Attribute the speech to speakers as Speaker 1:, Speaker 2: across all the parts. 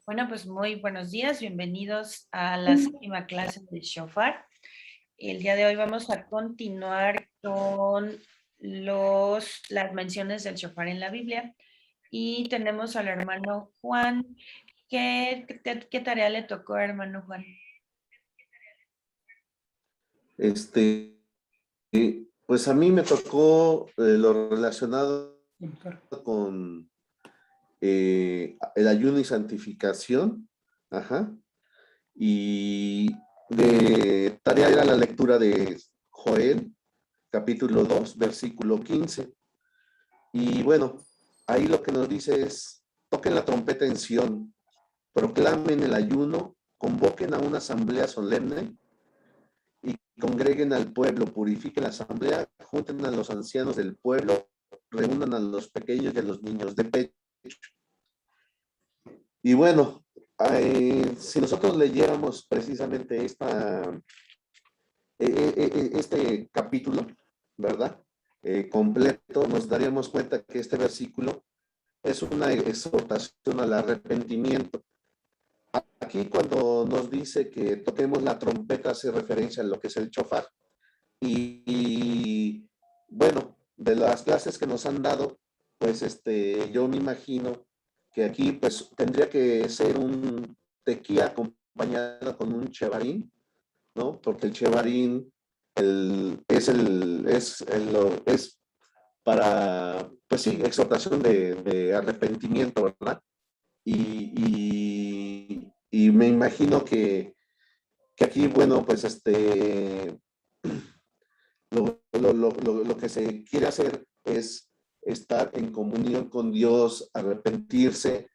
Speaker 1: Bueno, pues muy buenos días, bienvenidos a la séptima clase del Shofar. El día de hoy vamos a continuar con las menciones del Shofar en la Biblia y tenemos al hermano Juan. ¿Qué tarea le tocó, hermano Juan?
Speaker 2: Este, pues a mí me tocó lo relacionado con el ayuno y santificación, ajá, y de tarea era la lectura de Joel, capítulo 2, versículo 15. Y bueno, ahí lo que nos dice es, toquen la trompeta en Sión, proclamen el ayuno, convoquen a una asamblea solemne y congreguen al pueblo, purifiquen la asamblea, junten a los ancianos del pueblo, reúnan a los pequeños y a los niños de pecho. Y bueno, si nosotros leyéramos precisamente este capítulo, ¿verdad? Completo, nos daríamos cuenta que este versículo es una exhortación al arrepentimiento. Aquí cuando nos dice que toquemos la trompeta hace referencia a lo que es el chofar. Y bueno, de las clases que nos han dado, pues yo me imagino que aquí pues tendría que ser un tequía acompañado con un chevarín, ¿no? Porque el chevarín es para, pues sí, exhortación de arrepentimiento, ¿verdad? Y me imagino que aquí, bueno, pues lo que se quiere hacer es estar en comunión con Dios, arrepentirse,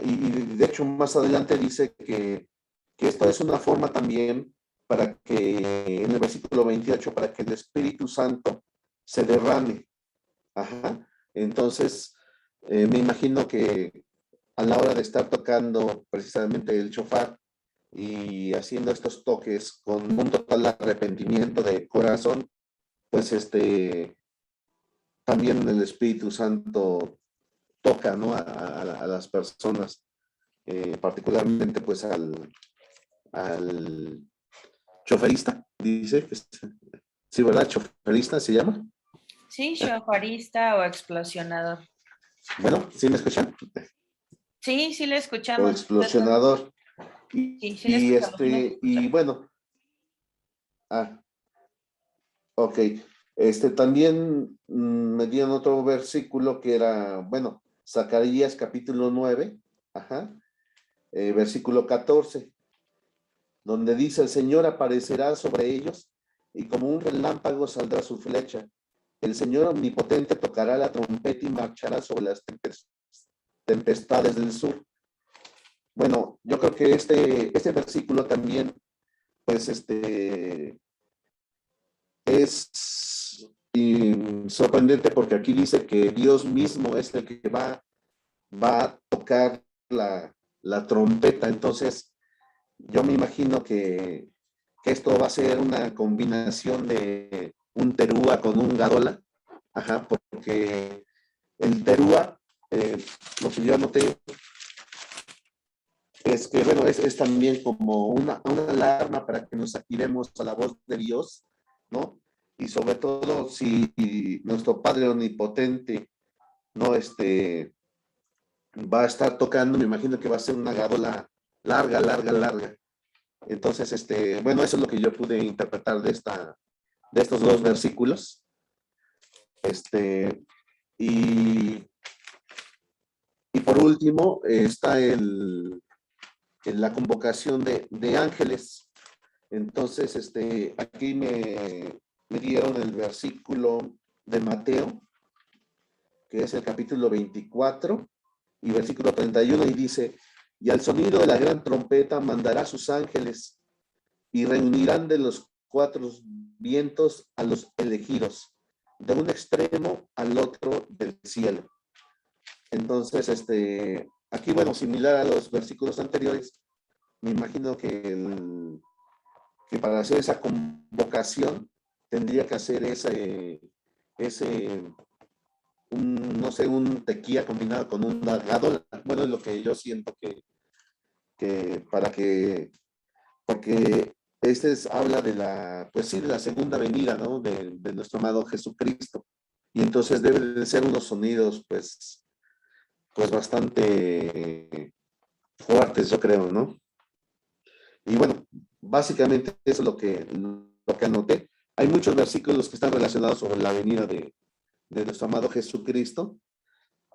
Speaker 2: y de hecho más adelante dice que esto es una forma también para que, en el versículo 28, para que el Espíritu Santo se derrame. Ajá. Entonces, me imagino que a la hora de estar tocando precisamente el chofar y haciendo estos toques con un total arrepentimiento de corazón, pues también el Espíritu Santo toca, ¿no? A las personas, particularmente pues al choferista, dice, sí, ¿verdad? Choferista se llama.
Speaker 1: Sí, shofarista o explosionador.
Speaker 2: Bueno, ¿sí me escuchan?
Speaker 1: Sí, le
Speaker 2: O
Speaker 1: escuchamos.
Speaker 2: explosionador.
Speaker 1: Sí, le escuchamos. ¿Sí me escucha?
Speaker 2: Y bueno, ah, ok. También me dieron otro versículo que era, bueno, Zacarías capítulo 9, ajá, versículo 14, donde dice, el Señor aparecerá sobre ellos y como un relámpago saldrá su flecha. El Señor omnipotente tocará la trompeta y marchará sobre las tempestades del sur. Bueno, yo creo que este versículo también, pues, es sorprendente porque aquí dice que Dios mismo es el que va a tocar la trompeta. Entonces, yo me imagino que esto va a ser una combinación de un terúa con un gadola. Ajá, porque el terúa, lo que yo anoté es que, bueno, es también como una alarma para que nos activemos a la voz de Dios, ¿no? Y sobre todo si nuestro Padre Omnipotente, ¿no? Va a estar tocando, me imagino que va a ser una gadola larga, larga, larga. Entonces, bueno, eso es lo que yo pude interpretar de estos dos versículos. Y, y por último, está en la convocación de ángeles. Entonces, aquí me dieron el versículo de Mateo, que es el capítulo 24 y versículo 31, y dice, y al sonido de la gran trompeta mandará sus ángeles y reunirán de los cuatro vientos a los elegidos, de un extremo al otro del cielo. Entonces, aquí, bueno, similar a los versículos anteriores, me imagino que para hacer esa convocación tendría que hacer no sé, un tequila combinado con un gadola. Bueno, es lo que yo siento porque habla de la, pues sí, de la segunda venida, ¿no? De nuestro amado Jesucristo. Y entonces deben de ser unos sonidos, pues bastante fuertes, yo creo, ¿no? Y bueno, básicamente eso es lo que anoté. Hay muchos versículos que están relacionados sobre la venida de nuestro amado Jesucristo,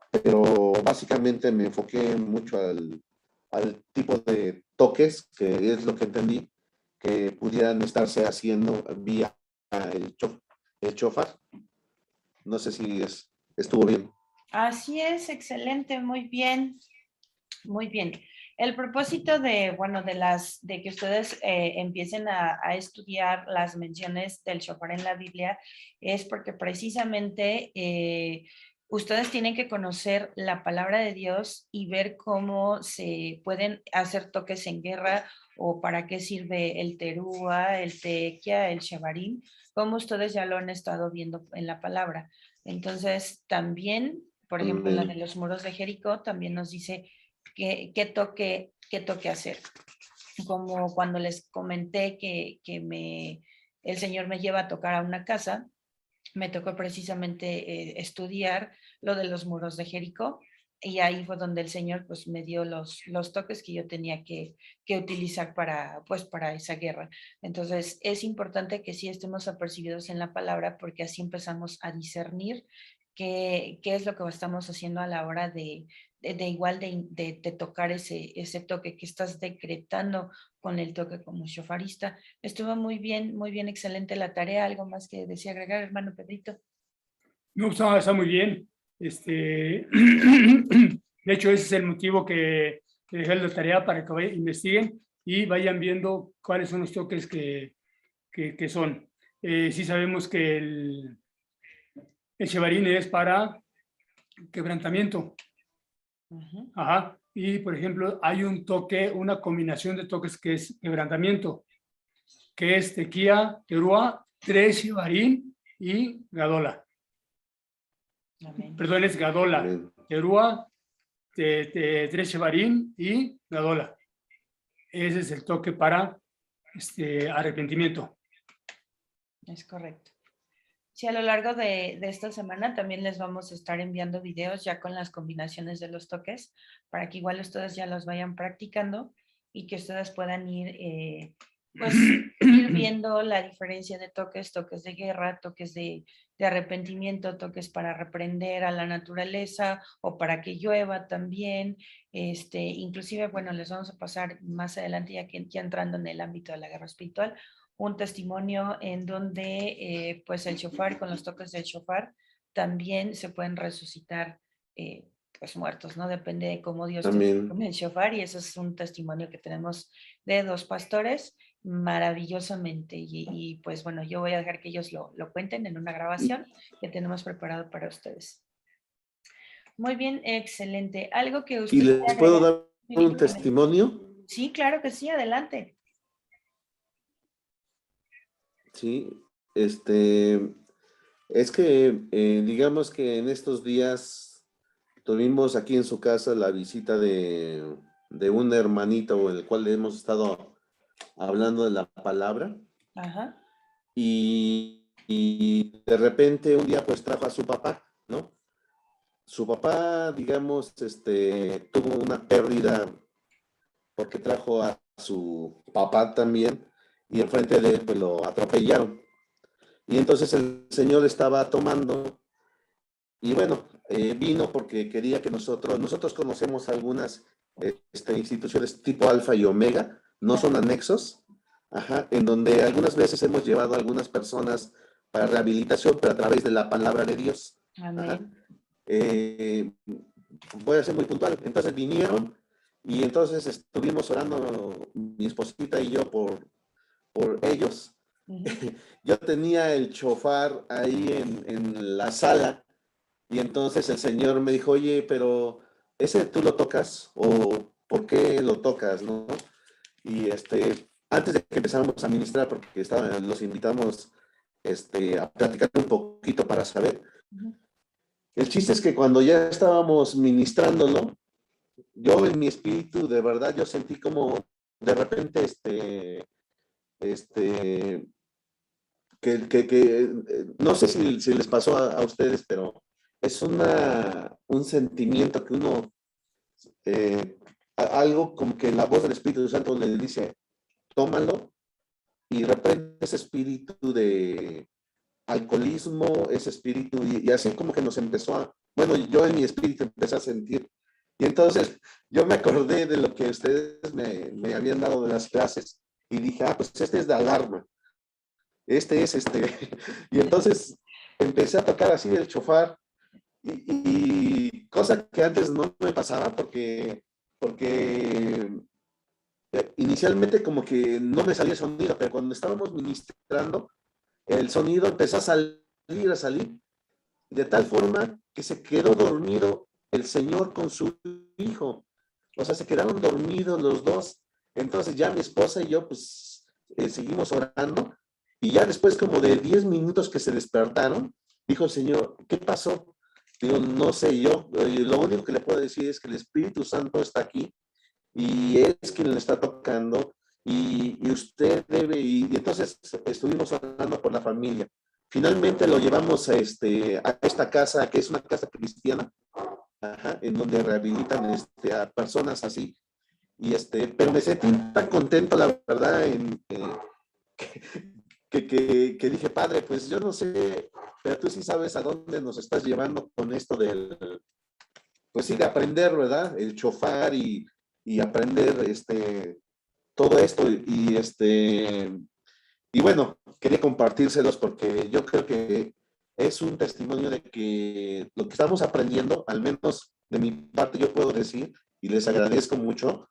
Speaker 2: pero básicamente me enfoqué mucho al tipo de toques, que es lo que entendí, que pudieran estarse haciendo vía el chofar. No sé si estuvo bien.
Speaker 1: Así es, excelente, muy bien. Muy bien. El propósito de, bueno, de que ustedes empiecen a estudiar las menciones del shofar en la Biblia es porque precisamente ustedes tienen que conocer la palabra de Dios y ver cómo se pueden hacer toques en guerra o para qué sirve el terúa, el tequia, el shevarim, como ustedes ya lo han estado viendo en la palabra. Entonces, también, por ejemplo, la de los muros de Jericó también nos dice qué toque hacer. Como cuando les comenté que el Señor me lleva a tocar a una casa, me tocó precisamente estudiar lo de los muros de Jericó y ahí fue donde el Señor pues me dio los toques que yo tenía que utilizar para esa guerra. Entonces es importante que sí estemos apercibidos en la palabra porque así empezamos a discernir qué es lo que estamos haciendo a la hora de tocar ese toque que estás decretando con el toque como shofarista. Estuvo muy bien, excelente la tarea. ¿Algo más que desea agregar, hermano Pedrito?
Speaker 3: No, está muy bien. De hecho, ese es el motivo que dejé la tarea para que investiguen y vayan viendo cuáles son los toques que son. Sí sabemos que el shevarín es para quebrantamiento.
Speaker 1: Uh-huh.
Speaker 3: Ajá. Y, por ejemplo, hay un toque, una combinación de toques que es quebrantamiento, que es tequía, terúa, tres shevarín y gadola.
Speaker 1: Amén.
Speaker 3: Perdón, es gadola,
Speaker 2: Amén.
Speaker 3: terúa, tres shevarín y gadola. Ese es el toque para arrepentimiento.
Speaker 1: Es correcto. Sí, a lo largo de esta semana también les vamos a estar enviando videos ya con las combinaciones de los toques para que igual ustedes ya los vayan practicando y que ustedes puedan pues ir viendo la diferencia de toques, toques de guerra, toques de arrepentimiento, toques para reprender a la naturaleza o para que llueva también. Inclusive, bueno, les vamos a pasar más adelante ya entrando en el ámbito de la guerra espiritual, un testimonio en donde pues el shofar, con los toques del shofar, también se pueden resucitar pues muertos, ¿no? Depende de cómo Dios te use con el shofar y eso es un testimonio que tenemos de dos pastores maravillosamente y pues bueno, yo voy a dejar que ellos lo cuenten en una grabación que tenemos preparado para ustedes. Muy bien, excelente. ¿Algo que usted...
Speaker 2: ¿Y les puedo dar un
Speaker 1: Dígame.
Speaker 2: testimonio?
Speaker 1: Sí, claro que sí, adelante.
Speaker 2: Sí, es que digamos que en estos días tuvimos aquí en su casa la visita de un hermanito el cual hemos estado hablando de la palabra.
Speaker 1: Ajá.
Speaker 2: Y de repente un día pues trajo a su papá, ¿no? Su papá, digamos, tuvo una pérdida porque trajo a su papá también y enfrente de él pues lo atropellaron. Y entonces el señor estaba tomando y bueno, vino porque quería que nosotros conocemos algunas instituciones tipo Alfa y Omega, no son anexos, ajá, en donde algunas veces hemos llevado a algunas personas para rehabilitación, pero a través de la palabra de Dios.
Speaker 1: Amén.
Speaker 2: Voy a ser muy puntual. Entonces vinieron y entonces estuvimos orando mi esposita y yo por ellos.
Speaker 1: Uh-huh.
Speaker 2: Yo tenía el chofar ahí en la sala y entonces el Señor me dijo, oye, pero ¿ese tú lo tocas? ¿O por qué lo tocas? ¿No? Y antes de que empezáramos a ministrar, porque los invitamos a platicar un poquito para saber. Uh-huh. El chiste es que cuando ya estábamos ministrándolo, yo en mi espíritu, de verdad, yo sentí como de repente, no sé si les pasó a ustedes, pero es un sentimiento que uno, algo como que la voz del Espíritu Santo le dice, tómalo, y de repente ese espíritu de alcoholismo, ese espíritu, y así como que nos empezó bueno, yo en mi espíritu empecé a sentir. Y entonces yo me acordé de lo que ustedes me habían dado de las clases y dije, pues este es de alarma, este es Y entonces empecé a tocar así el chofar y cosa que antes no me pasaba porque inicialmente como que no me salía sonido, pero cuando estábamos ministrando, el sonido empezó a salir, de tal forma que se quedó dormido el Señor con su hijo. O sea, se quedaron dormidos los dos. Entonces ya mi esposa y yo pues seguimos orando y ya después como de 10 minutos que se despertaron, dijo el Señor, ¿qué pasó? Digo, no sé yo, lo único que le puedo decir es que el Espíritu Santo está aquí y es quien le está tocando y usted debe, y entonces estuvimos hablando por la familia. Finalmente lo llevamos a esta casa, que es una casa cristiana, ajá, en donde rehabilitan a personas así. Pero me sentí tan contento, la verdad, que dije, Padre, pues yo no sé, pero tú sí sabes a dónde nos estás llevando con esto pues sí, de aprender, ¿verdad? El chofar y aprender todo esto y bueno, quería compartírselos porque yo creo que es un testimonio de que lo que estamos aprendiendo, al menos de mi parte yo puedo decir, y les agradezco mucho,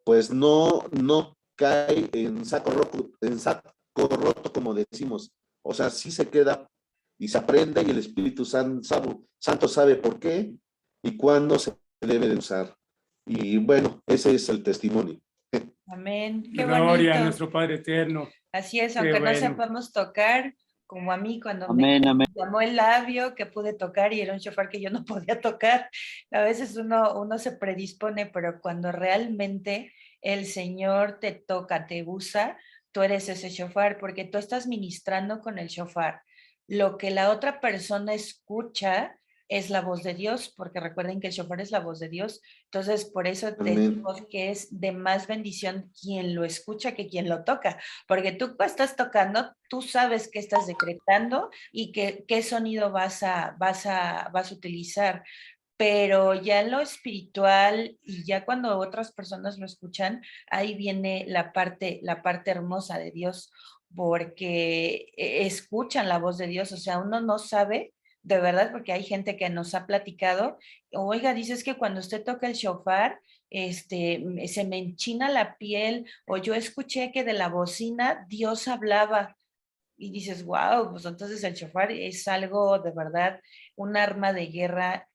Speaker 2: pues no cae en saco roto, como decimos. O sea, sí se queda y se aprende y el Espíritu Santo sabe por qué y cuándo se debe de usar. Y bueno, ese es el testimonio.
Speaker 1: Amén. Qué
Speaker 3: Gloria a
Speaker 1: bonito.
Speaker 3: nuestro Padre eterno.
Speaker 1: Así es,
Speaker 3: Qué
Speaker 1: aunque no
Speaker 3: bueno.
Speaker 1: sepamos tocar, como a mí cuando me
Speaker 4: Amén, amén.
Speaker 1: llamó el labio que pude tocar y era un shofar que yo no podía tocar. A veces uno se predispone, pero cuando realmente el Señor te toca, te usa, tú eres ese shofar porque tú estás ministrando con el shofar. Lo que la otra persona escucha es la voz de Dios, porque recuerden que el shofar es la voz de Dios. Entonces, por eso
Speaker 2: Amén.
Speaker 1: decimos que es de más bendición quien lo escucha que quien lo toca, porque tú estás tocando, tú sabes qué estás decretando y qué sonido vas a utilizar, pero ya en lo espiritual y ya cuando otras personas lo escuchan, ahí viene la parte hermosa de Dios, porque escuchan la voz de Dios, o sea, uno no sabe de verdad, porque hay gente que nos ha platicado, oiga, dices que cuando usted toca el shofar, se me enchina la piel, o yo escuché que de la bocina Dios hablaba, y dices, wow, pues entonces el shofar es algo de verdad, un arma de guerra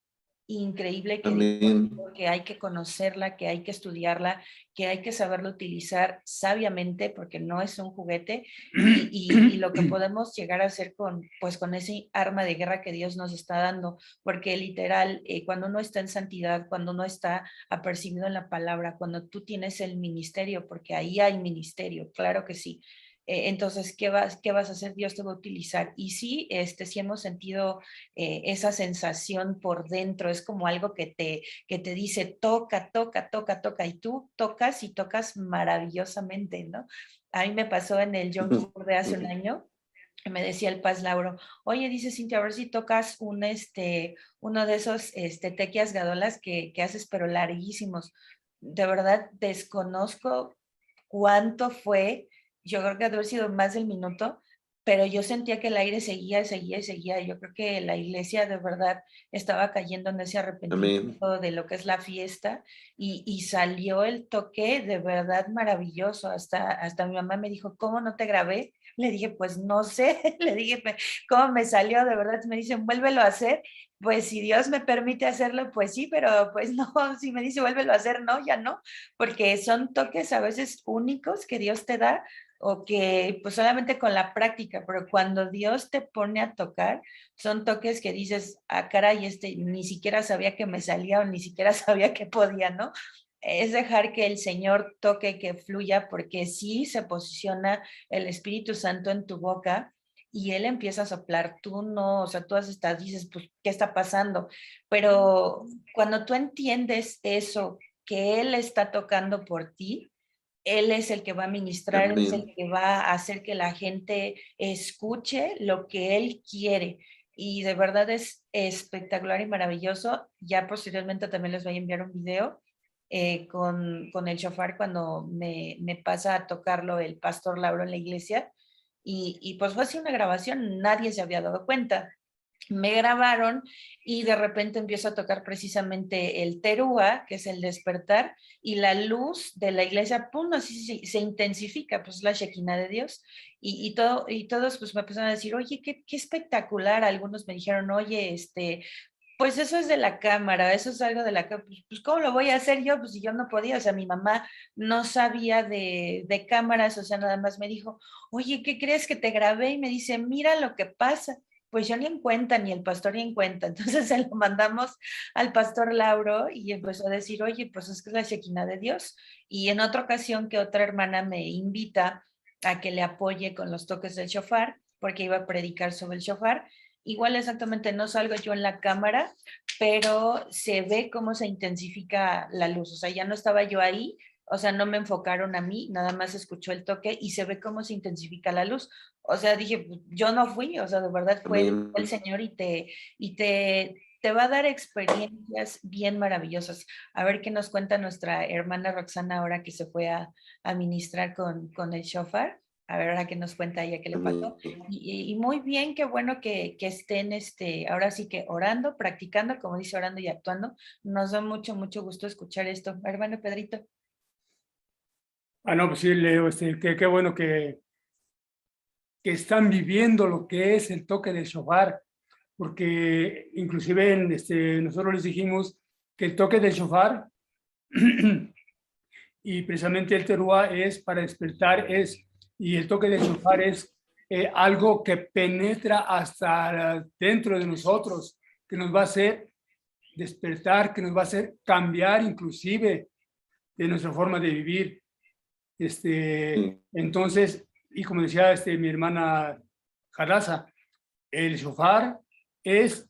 Speaker 1: increíble que,
Speaker 2: Amén.
Speaker 1: que hay que conocerla, que hay que estudiarla, que hay que saberlo utilizar sabiamente porque no es un juguete y lo que podemos llegar a hacer pues con ese arma de guerra que Dios nos está dando, porque literal, cuando uno está en santidad, cuando uno está apercibido en la palabra, cuando tú tienes el ministerio, porque ahí hay ministerio, claro que sí. Entonces, ¿qué vas a hacer? Dios te va a utilizar. Y sí, sí hemos sentido esa sensación por dentro, es como algo que te dice, toca, toca, toca, toca, y tú tocas y tocas maravillosamente, ¿no? A mí me pasó en el Yom Kippur de hace un año, me decía el Paz Lauro, oye, dice Cintia, a ver si tocas uno de esos tequias gadolas que haces, pero larguísimos. De verdad, desconozco cuánto fue, yo creo que debe haber sido más del minuto, pero yo sentía que el aire seguía, seguía y seguía. Yo creo que la iglesia de verdad estaba cayendo en ese
Speaker 2: Amén.
Speaker 1: arrepentimiento de lo que es la fiesta y salió el toque de verdad maravilloso. Hasta mi mamá me dijo, ¿cómo no te grabé? Le dije, pues no sé, le dije, ¿cómo me salió? De verdad, me dicen, vuélvelo a hacer. Pues si Dios me permite hacerlo, pues sí, pero pues no, si me dice vuélvelo a hacer, no, ya no, porque son toques a veces únicos que Dios te da o que pues solamente con la práctica, pero cuando Dios te pone a tocar, son toques que dices, ah, caray, ni siquiera sabía que me salía o ni siquiera sabía que podía, ¿no? Es dejar que el Señor toque, que fluya, porque sí se posiciona el Espíritu Santo en tu boca y Él empieza a soplar. Tú no, o sea, tú estás, dices, pues, ¿qué está pasando? Pero cuando tú entiendes eso, que Él está tocando por ti, Él es el que va a ministrar, Él es el
Speaker 2: Amén.
Speaker 1: que va a hacer que la gente escuche lo que Él quiere. Y de verdad es espectacular y maravilloso. Ya posteriormente también les voy a enviar un video con el shofar cuando me pasa a tocarlo el pastor Lauro en la iglesia. Y pues fue así una grabación, nadie se había dado cuenta. Me grabaron y de repente empiezo a tocar precisamente el terúa, que es el despertar, y la luz de la iglesia, pum, así se intensifica, pues la Shekinah de Dios, y todos pues me empezaron a decir, oye, qué espectacular. Algunos me dijeron, oye, pues eso es de la cámara, eso es algo de la cámara. Pues ¿cómo lo voy a hacer yo? Pues si yo no podía, o sea, mi mamá no sabía de cámaras, o sea, nada más me dijo, oye, ¿qué crees que te grabé? Y me dice, mira lo que pasa. Pues yo ni en cuenta, ni el pastor ni en cuenta. Entonces se lo mandamos al pastor Lauro y empezó a decir, oye, pues es que es la Shekinah de Dios. Y en otra ocasión que otra hermana me invita a que le apoye con los toques del shofar, porque iba a predicar sobre el shofar. Igual exactamente no salgo yo en la cámara, pero se ve cómo se intensifica la luz. O sea, ya no estaba yo ahí, o sea, no me enfocaron a mí, nada más escuchó el toque y se ve cómo se intensifica la luz. O sea, dije, pues, yo no fui, o sea, de verdad fue
Speaker 2: Amén.
Speaker 1: el Señor te va a dar experiencias bien maravillosas. A ver qué nos cuenta nuestra hermana Roxana ahora que se fue a ministrar con el shofar. A ver, ahora que nos cuenta ella qué le pasó.
Speaker 2: Amén.
Speaker 1: Y muy bien, qué bueno que estén ahora sí que orando, practicando, como dice, orando y actuando. Nos da mucho gusto escuchar esto. Hermano Pedrito.
Speaker 3: Ah, no, pues sí, Leo, qué bueno que están viviendo lo que es el toque del shofar, porque inclusive nosotros les dijimos que el toque del shofar y precisamente el teruá es para despertar, y el toque del shofar es algo que penetra hasta dentro de nosotros, que nos va a hacer despertar, que nos va a hacer cambiar inclusive de nuestra forma de vivir. Entonces, y como decía mi hermana Jalaza, el shofar es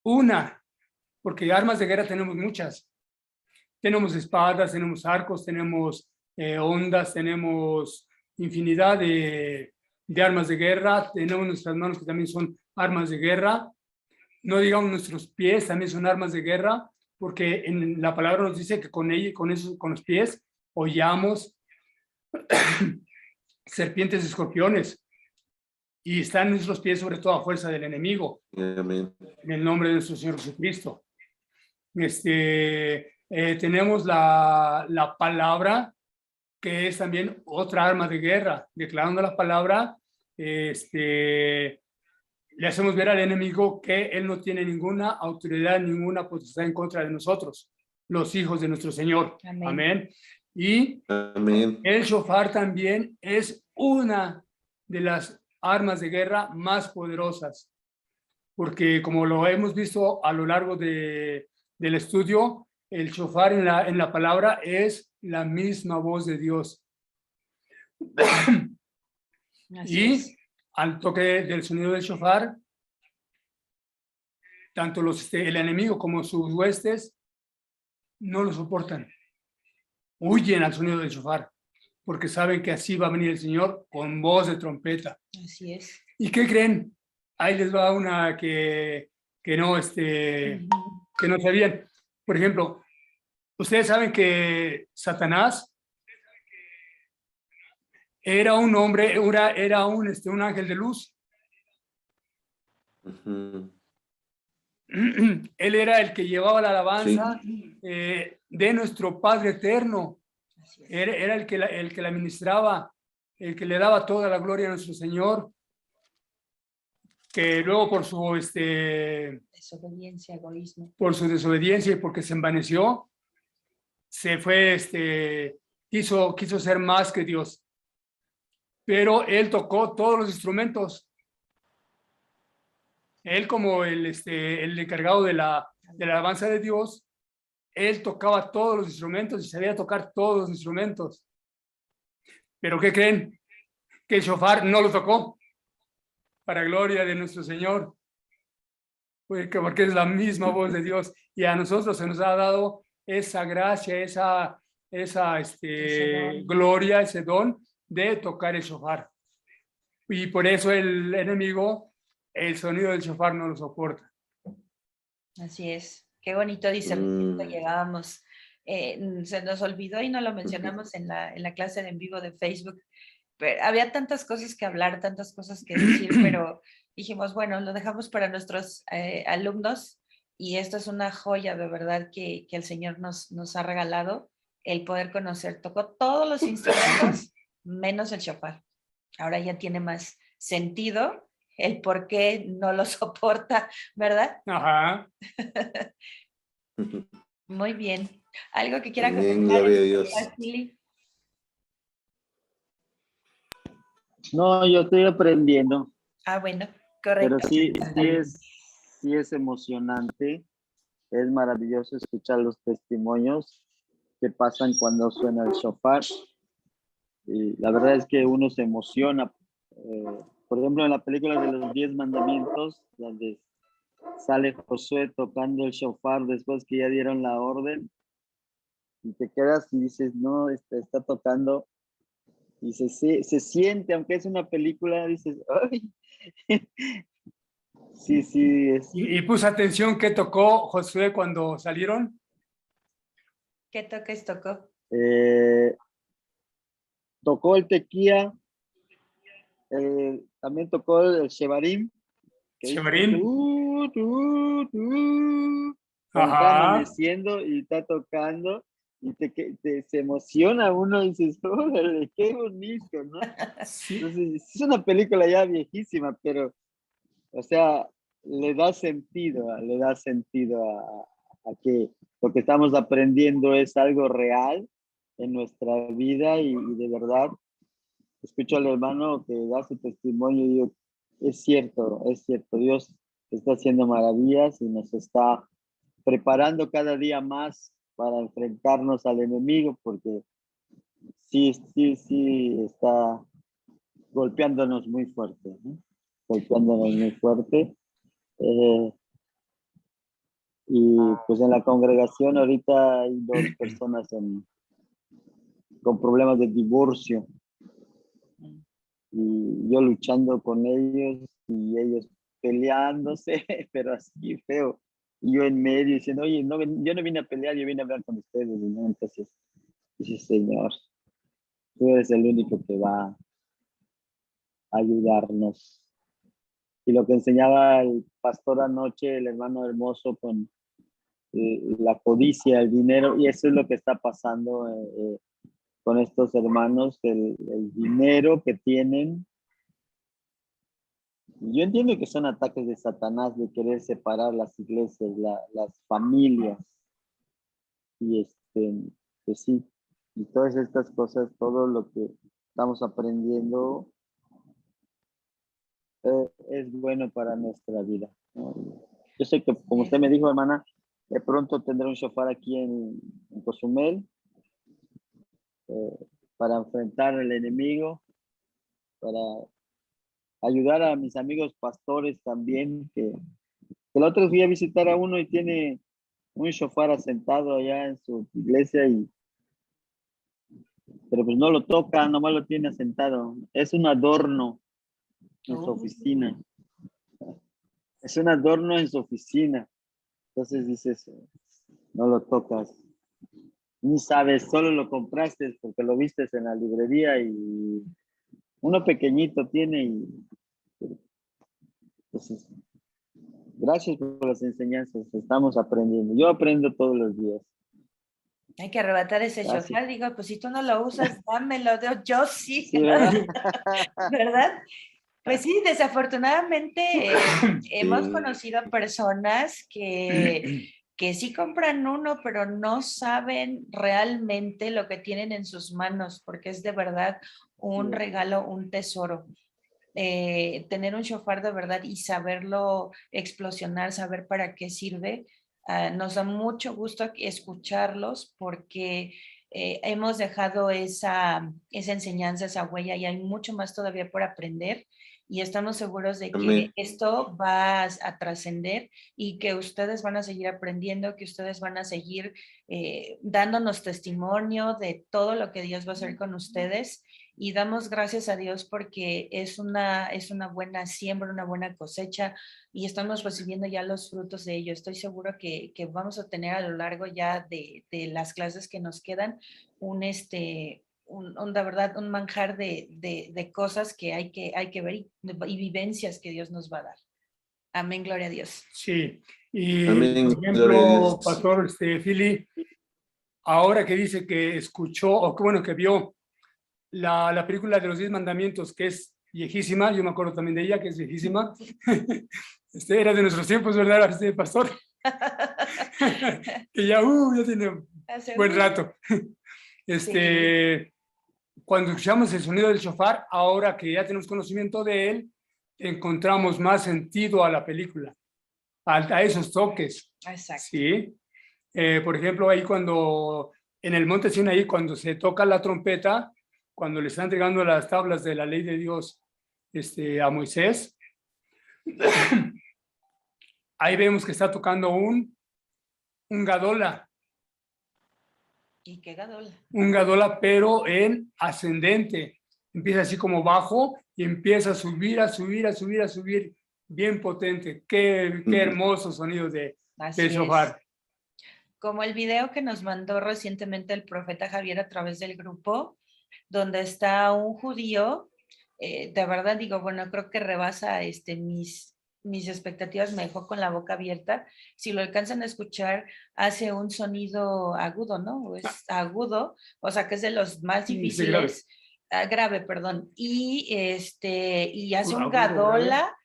Speaker 3: una, porque armas de guerra tenemos muchas. Tenemos espadas, tenemos arcos, tenemos ondas, tenemos infinidad de armas de guerra, tenemos nuestras manos que también son armas de guerra, no digamos nuestros pies también son armas de guerra, porque en la palabra nos dice que con los pies hollamos serpientes y escorpiones, y están nuestros pies sobre toda fuerza del enemigo.
Speaker 2: Amén.
Speaker 3: En el nombre de nuestro Señor Jesucristo. Tenemos la palabra, que es también otra arma de guerra. Declarando la palabra, le hacemos ver al enemigo que él no tiene ninguna autoridad, ninguna potestad en contra de nosotros, los hijos de nuestro Señor.
Speaker 1: Amén.
Speaker 3: Amén. Y
Speaker 2: Amén.
Speaker 3: el shofar también es una de las armas de guerra más poderosas, porque como lo hemos visto a lo largo del estudio, el shofar en la palabra es la misma voz de Dios. Y al toque del sonido del shofar, tanto el enemigo como sus huestes no lo soportan. Huyen al sonido del shofar, porque saben que así va a venir el Señor con voz de trompeta.
Speaker 1: Así es.
Speaker 3: ¿Y qué creen? Ahí les va una que no, que no sabían. Por ejemplo, ustedes saben que Satanás era un hombre, era un ángel de luz.
Speaker 2: Uh-huh.
Speaker 3: Él era el que llevaba la alabanza de nuestro Padre eterno. Era el que la ministraba, el que le daba toda la gloria a nuestro Señor, que luego por su
Speaker 1: desobediencia, egoísmo.
Speaker 3: Por su desobediencia y porque se envaneció, se fue, quiso ser más que Dios. pero él tocó todos los instrumentos. Él como el encargado de la alabanza de Dios, él tocaba todos los instrumentos y sabía tocar todos los instrumentos. ¿Pero qué creen? Que el shofar no lo tocó, para gloria de nuestro Señor, porque es la misma voz de Dios, y a nosotros se nos ha dado esa gracia, esa gloria, ese don de tocar el shofar. Y por eso el enemigo, el sonido del shofar no lo soporta.
Speaker 1: Así es. Qué bonito discernimiento llevábamos. Se nos olvidó y no lo mencionamos en la clase de en vivo de Facebook. Pero había tantas cosas que hablar, tantas cosas que decir, pero dijimos, bueno, lo dejamos para nuestros alumnos y esto es una joya de verdad que el Señor nos ha regalado, el poder conocer. Tocó todos los instrumentos menos el shofar. Ahora ya tiene más sentido el por qué no lo soporta, ¿verdad?
Speaker 3: Ajá.
Speaker 1: Muy bien. ¿Algo que quiera
Speaker 2: Amén,
Speaker 1: comentar?
Speaker 2: gloria a Dios.
Speaker 1: Lili?
Speaker 4: No, yo estoy aprendiendo,
Speaker 1: Ah, bueno,
Speaker 4: pero
Speaker 1: correcto.
Speaker 4: sí es emocionante, es maravilloso escuchar los testimonios que pasan cuando suena el shofar. Y la verdad es que uno se emociona. Por ejemplo, en la película de los 10 mandamientos, donde sale Josué tocando el shofar después que ya dieron la orden, y te quedas y dices, no, está tocando, y se siente, aunque es una película, dices, ay, sí,
Speaker 3: Y puso atención qué tocó Josué cuando salieron.
Speaker 1: ¿Qué toques tocó?
Speaker 4: tocó el tequía, también tocó el shevarim, que dice,
Speaker 3: Shevarim.
Speaker 4: cuando está
Speaker 3: Ajá.
Speaker 4: amaneciendo y está tocando, y se emociona uno y dices, órale, qué bonito, ¿no?
Speaker 3: Sí.
Speaker 4: Entonces, es una película ya viejísima, pero, o sea, le da sentido a que lo que estamos aprendiendo es algo real en nuestra vida y de verdad, escucho al hermano que da su testimonio y digo, es cierto, Dios está haciendo maravillas y nos está preparando cada día más para enfrentarnos al enemigo, porque sí está golpeándonos muy fuerte, ¿no? Golpeándonos muy fuerte. Y pues en la congregación ahorita hay 2 personas con problemas de divorcio. Y yo luchando con ellos y ellos peleándose, pero así feo. Y yo en medio diciendo, oye, no, yo no vine a pelear, yo vine a hablar con ustedes, ¿no? Entonces, dice, Señor, tú eres el único que va a ayudarnos. Y lo que enseñaba el pastor anoche, el hermano hermoso, con la codicia, el dinero, y eso es lo que está pasando con estos hermanos, el dinero que tienen. Yo entiendo que son ataques de Satanás de querer separar las iglesias, las familias. Y pues sí, y todas estas cosas, todo lo que estamos aprendiendo es bueno para nuestra vida, ¿no? Yo sé que, como usted me dijo, hermana, de pronto tendré un shofar aquí en Cozumel para enfrentar al enemigo, para ayudar a mis amigos pastores también, que el otro día visitar a uno y tiene un shofar asentado allá en su iglesia, pero pues no lo toca, nomás lo tiene asentado. Es un adorno en su oficina. Es un adorno en su oficina. Entonces dices, no lo tocas. Ni sabes, solo lo compraste porque lo viste en la librería y uno pequeñito tiene y entonces, gracias por las enseñanzas, estamos aprendiendo. Yo aprendo todos los días.
Speaker 1: Hay que arrebatar ese
Speaker 4: Gracias.
Speaker 1: shofar. Digo, pues si tú no lo usas, dámelo. Yo sí,
Speaker 4: Sí, ¿verdad?
Speaker 1: ¿verdad? Pues sí, desafortunadamente hemos conocido personas que que sí compran uno, pero no saben realmente lo que tienen en sus manos, porque es de verdad un regalo, un tesoro. Tener un shofar de verdad y saberlo explosionar, saber para qué sirve, nos da mucho gusto escucharlos porque hemos dejado esa enseñanza, esa huella y hay mucho más todavía por aprender y estamos seguros de que
Speaker 2: Amén.
Speaker 1: esto va a trascender y que ustedes van a seguir aprendiendo, que ustedes van a seguir dándonos testimonio de todo lo que Dios va a hacer con ustedes y damos gracias a Dios porque es una buena siembra, una buena cosecha y estamos recibiendo ya los frutos de ello. Estoy seguro que vamos a tener a lo largo ya de las clases que nos quedan de verdad, un manjar de cosas que hay que ver y vivencias que Dios nos va a dar. Amén, gloria a Dios.
Speaker 3: Sí, y
Speaker 2: Amén.
Speaker 3: por
Speaker 2: Gloria a
Speaker 3: ejemplo,
Speaker 2: Dios.
Speaker 3: Pastor Philly, ahora que dice que escuchó, o que bueno, que vio la película de los 10 mandamientos, que es viejísima, yo me acuerdo también de ella, que es viejísima, era de nuestros tiempos, ¿verdad, Pastor? Que ya tiene buen rato. Cuando escuchamos el sonido del shofar, ahora que ya tenemos conocimiento de él, encontramos más sentido a la película, a esos toques.
Speaker 1: Exacto.
Speaker 3: ¿Sí? Por ejemplo, ahí cuando en el monte Sinaí, cuando se toca la trompeta, cuando le están entregando las tablas de la ley de Dios a Moisés, ahí vemos que está tocando un gadola.
Speaker 1: ¿Y qué gadola?
Speaker 3: Un gadola, pero en ascendente. Empieza así como bajo y empieza a subir, a subir, a subir, a subir, bien potente. Qué hermoso sonido de shofar.
Speaker 1: Como el video que nos mandó recientemente el profeta Javier a través del grupo, donde está un judío, de verdad digo, bueno, creo que rebasa mis expectativas, me dejó con la boca abierta. Si lo alcanzan a escuchar, hace un sonido agudo, ¿no? Es agudo, o sea que es de los más difíciles. Grave, perdón. Y hace un gadola,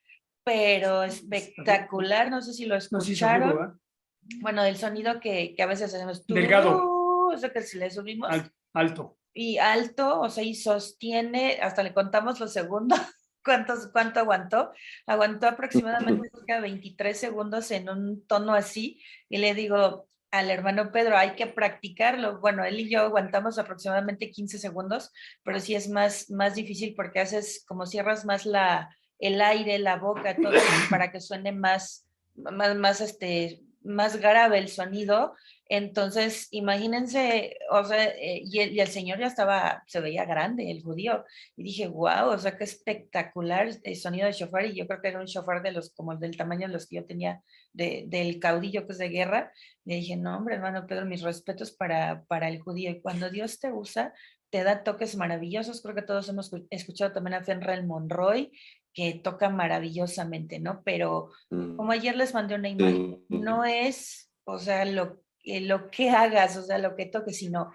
Speaker 1: pero espectacular, no sé si lo escucharon.
Speaker 3: No, sí,
Speaker 1: bueno, el sonido que a veces hacemos.
Speaker 3: Delgado.
Speaker 1: Eso que si le subimos.
Speaker 3: Alto.
Speaker 1: Y alto, o sea, y sostiene, hasta le contamos los segundos, cuánto aguantó. Aguantó aproximadamente 23 segundos en un tono así. Y le digo al hermano Pedro, hay que practicarlo. Bueno, él y yo aguantamos aproximadamente 15 segundos, pero sí es más difícil porque haces como cierras más el aire, la boca, todo para que suene más grave el sonido. Entonces, imagínense, o sea, y el señor ya se veía grande, el judío, y dije, wow, o sea, qué espectacular el sonido de shofar, y yo creo que era un shofar como del tamaño de los que yo tenía del caudillo que es de guerra. Le dije, no, hombre, hermano Pedro, mis respetos para el judío, y cuando Dios te usa, te da toques maravillosos. Creo que todos hemos escuchado también a Fenrel Monroy, que toca maravillosamente, ¿no? Pero como ayer les mandé una imagen, no es, o sea, lo que hagas, o sea, lo que toques, sino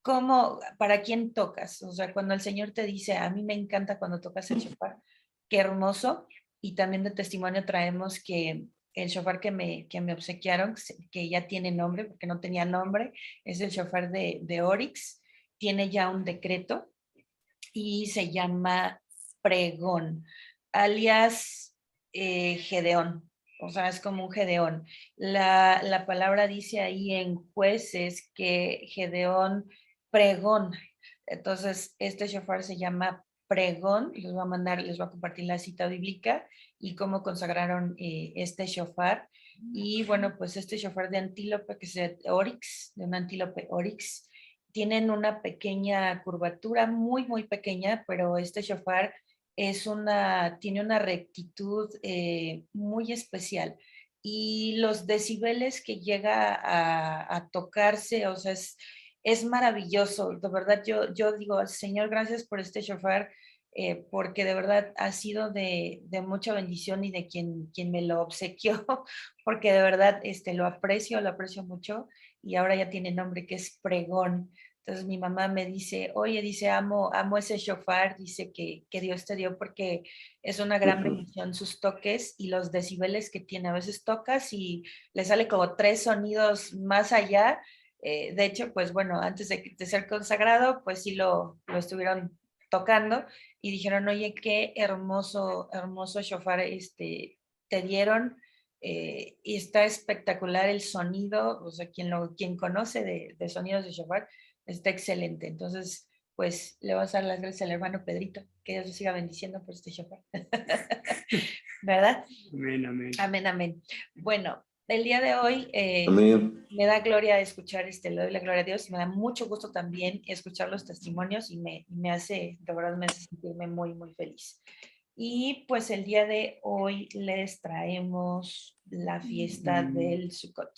Speaker 1: cómo, para quién tocas. O sea, cuando el Señor te dice, a mí me encanta cuando tocas el shofar, qué hermoso. Y también de testimonio traemos que el shofar que me obsequiaron, que ya tiene nombre, porque no tenía nombre, es el shofar de Oryx, tiene ya un decreto y se llama pregón, alias Gedeón. O sea, es como un Gedeón. La palabra dice ahí en Jueces que Gedeón pregón. Entonces, este shofar se llama pregón. Les voy a compartir la cita bíblica y cómo consagraron este shofar. Y bueno, pues este shofar de antílope, que es de Oryx, de un antílope Oryx, tienen una pequeña curvatura, muy pequeña, pero este shofar tiene una rectitud muy especial. Y los decibeles que llega a tocarse, o sea, es maravilloso. De verdad, yo digo, Señor, gracias por este shofar, porque de verdad ha sido de mucha bendición y de quien me lo obsequió, porque de verdad lo aprecio mucho y ahora ya tiene nombre que es pregón. Entonces mi mamá me dice, oye, dice, amo ese shofar, dice que Dios te dio porque es una gran bendición sus toques y los decibeles que tiene. A veces tocas y le sale como 3 sonidos más allá. De hecho, pues bueno, antes de ser consagrado, pues sí lo estuvieron tocando y dijeron, oye, qué hermoso, hermoso shofar te dieron. Y está espectacular el sonido, o sea, quien conoce de sonidos de shofar, está excelente. Entonces, pues le vamos a dar las gracias al hermano Pedrito, que Dios lo siga bendiciendo por este shofar. ¿Verdad?
Speaker 3: Amén, amén.
Speaker 1: Amén, amén. Bueno, el día de hoy
Speaker 2: Amén.
Speaker 1: me da gloria escuchar le doy la gloria a Dios, me da mucho gusto también escuchar los testimonios y me hace, de verdad me hace sentirme muy, muy feliz. Y pues el día de hoy les traemos la fiesta del Sukkot.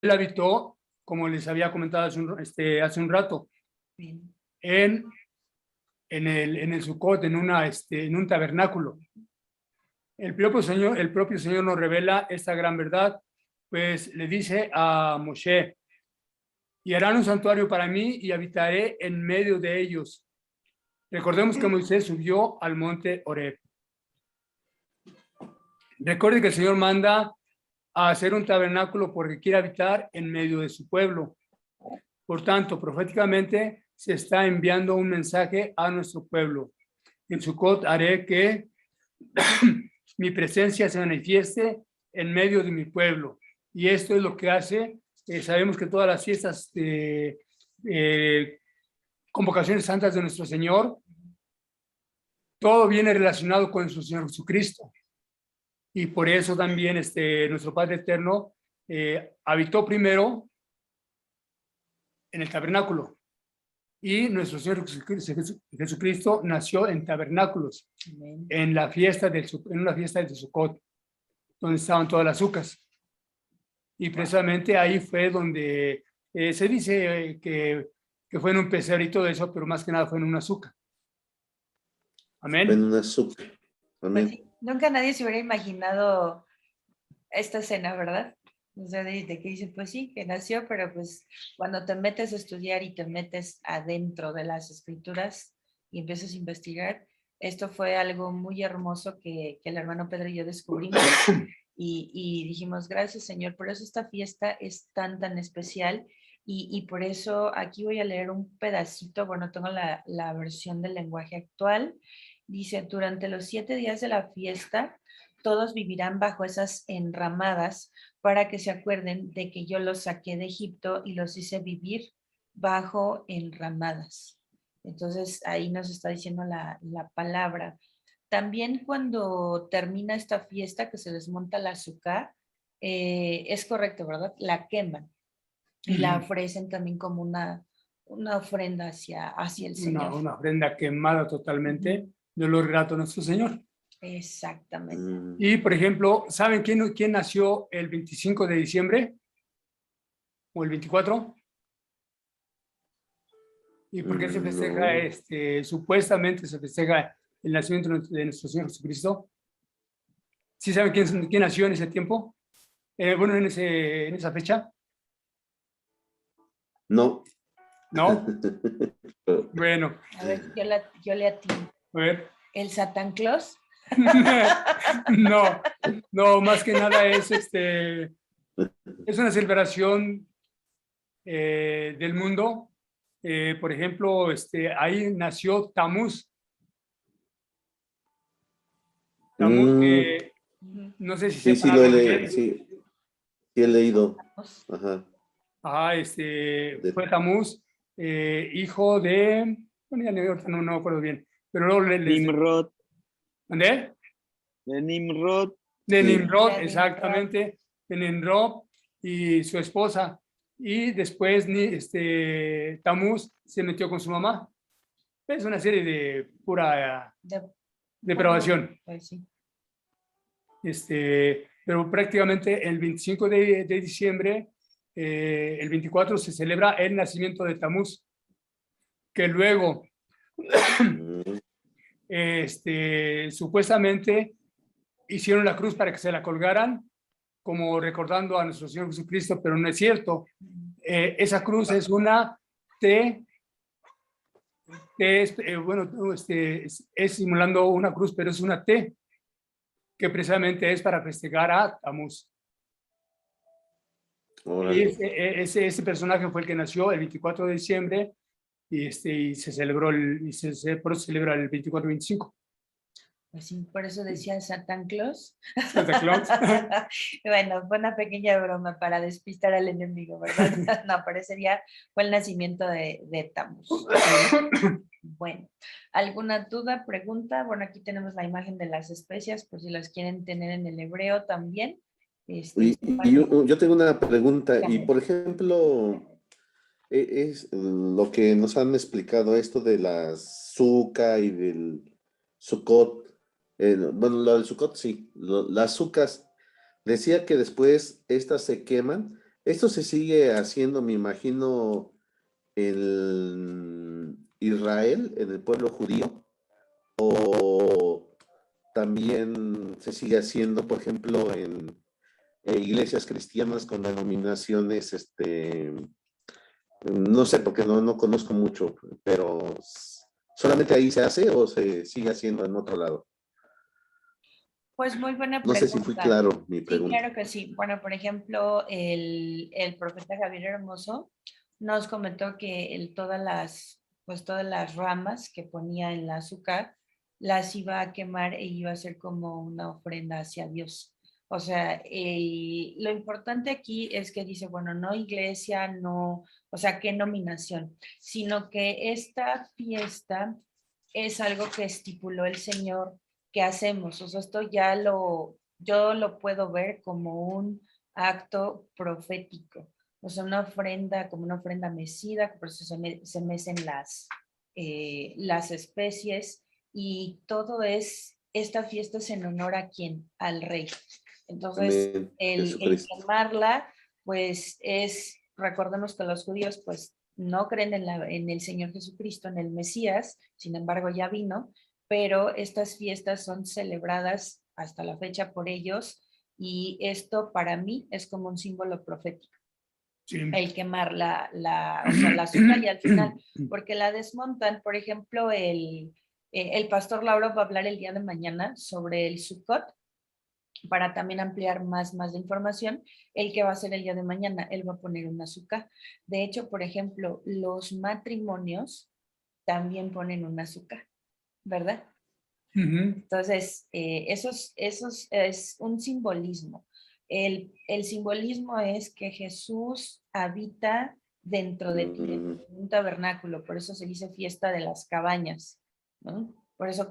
Speaker 3: él habitó, como les había comentado hace un rato,
Speaker 1: Bien.
Speaker 3: en el Sucot, en un tabernáculo. El propio Señor nos revela esta gran verdad, pues le dice a Moshe: y harán un santuario para mí y habitaré en medio de ellos. Recordemos que Moisés subió al monte Horeb. Recuerde que el Señor manda a hacer un tabernáculo porque quiere habitar en medio de su pueblo. Por tanto, proféticamente se está enviando un mensaje a nuestro pueblo. En Sucot haré que mi presencia se manifieste en medio de mi pueblo. Y esto es lo que hace. Sabemos que todas las fiestas convocaciones santas de nuestro Señor, todo viene relacionado con nuestro Señor Jesucristo. Y por eso también nuestro Padre Eterno habitó primero en el tabernáculo. Y nuestro Señor Jesucristo nació en tabernáculos,
Speaker 1: Amén.
Speaker 3: en una fiesta del Sucot, donde estaban todas las azúcares. Y precisamente ahí fue donde se dice que fue en un pesebre y todo eso, pero más que nada fue en un azúcar. Amén.
Speaker 2: En un azúcar.
Speaker 1: Pues
Speaker 2: Amén.
Speaker 1: sí, nunca nadie se hubiera imaginado esta escena, ¿verdad? O sea, de que dice, pues sí, que nació, pero pues cuando te metes a estudiar y te metes adentro de las escrituras y empiezas a investigar, esto fue algo muy hermoso que el hermano Pedro y yo descubrimos y dijimos, gracias Señor, por eso esta fiesta es tan especial y por eso aquí voy a leer un pedacito, bueno, tengo la versión del lenguaje actual. Dice, durante los 7 días de la fiesta, todos vivirán bajo esas enramadas para que se acuerden de que yo los saqué de Egipto y los hice vivir bajo enramadas. Entonces ahí nos está diciendo la palabra. También cuando termina esta fiesta que se desmonta el azúcar, es correcto, ¿verdad? La queman y la ofrecen también como una ofrenda hacia el Señor.
Speaker 3: Una ofrenda quemada totalmente de los relatos de nuestro Señor.
Speaker 1: Exactamente.
Speaker 3: Y, por ejemplo, ¿saben quién nació el 25 de diciembre? ¿O el 24? ¿Y por qué se festeja?
Speaker 2: No.
Speaker 3: Supuestamente se festeja el nacimiento de nuestro Señor Jesucristo. ¿Sí saben quién nació en ese tiempo? Bueno, en esa fecha.
Speaker 2: No.
Speaker 3: ¿No? Bueno.
Speaker 1: A ver, yo le atino.
Speaker 3: A ver.
Speaker 1: ¿El Satan Claus?
Speaker 3: No, más que nada es una celebración del mundo. Por ejemplo, ahí nació Tamuz. No sé si
Speaker 2: sí, lo he leído. Sí, he leído. Ajá.
Speaker 3: Fue Tamuz, hijo de, bueno, ya no me acuerdo bien, pero luego
Speaker 4: Nimrod.
Speaker 3: ¿Dónde?
Speaker 4: De Nimrod.
Speaker 3: De
Speaker 2: Sí.
Speaker 3: Nimrod, exactamente, de Nimrod y su esposa. Y después Tamuz se metió con su mamá. Es una serie de pura depravación.
Speaker 1: Pues sí.
Speaker 3: Pero prácticamente el 25 de diciembre, el 24 se celebra el nacimiento de Tamuz, que luego supuestamente hicieron la cruz para que se la colgaran, como recordando a nuestro Señor Jesucristo, pero no es cierto. Esa cruz es una T, es simulando una cruz, pero es una T, que precisamente es para festejar a Tamuz. Y ese personaje fue el que nació el 24 de diciembre y se celebró por eso se celebra el 24-25.
Speaker 1: Pues sí, por eso decía Santa Claus.
Speaker 3: Santa Claus.
Speaker 1: Bueno, fue una pequeña broma para despistar al enemigo, ¿verdad? No, parecería fue el nacimiento de Tamuz. Bueno, ¿alguna duda, pregunta? Bueno, aquí tenemos la imagen de las especias, por si las quieren tener en el hebreo también.
Speaker 2: Yo tengo una pregunta, y por ejemplo, es lo que nos han explicado, esto de la azúcar y del Sucot. Bueno, lo del Sucot sí, las azúcares, decía que después estas se queman, Esto se sigue haciendo, me imagino, en Israel, en el pueblo judío, o también se sigue haciendo, por ejemplo, en iglesias cristianas con denominaciones, no sé, porque no conozco mucho, pero ¿solamente ahí se hace o se sigue haciendo en otro lado?
Speaker 1: Pues muy buena
Speaker 2: No sé si fui
Speaker 1: pregunta.
Speaker 2: claro mi
Speaker 1: Sí,
Speaker 2: pregunta.
Speaker 1: claro que sí. Bueno, por ejemplo, el profeta Javier Hermoso nos comentó que todas las ramas que ponía en la azúcar las iba a quemar e iba a ser como una ofrenda hacia Dios. O sea, lo importante aquí es que dice, bueno, no iglesia, no, o sea, qué nominación, sino que esta fiesta es algo que estipuló el Señor que hacemos. O sea, yo lo puedo ver como un acto profético, o sea, una ofrenda, como una ofrenda mecida, por eso se mecen las especies y esta fiesta es en honor a quién, al rey. Entonces,
Speaker 2: Amén,
Speaker 1: el
Speaker 2: Jesucristo.
Speaker 1: quemarla, pues recordemos que los judíos, pues no creen en el Señor Jesucristo, en el Mesías, sin embargo ya vino, pero estas fiestas son celebradas hasta la fecha por ellos y esto para mí es como un símbolo profético,
Speaker 3: Sí.
Speaker 1: el quemar o sea, la azúcar y al final, porque la desmontan, por ejemplo, el pastor Lauro va a hablar el día de mañana sobre el Sukkot, para también ampliar más de información, el que va a ser el día de mañana, él va a poner un azúcar. De hecho, por ejemplo, los matrimonios también ponen un azúcar, ¿verdad? Entonces, eso es un simbolismo. El simbolismo es que Jesús habita dentro de ti,
Speaker 2: Mm,
Speaker 1: en un tabernáculo, por eso se dice fiesta de las cabañas, ¿no? Por eso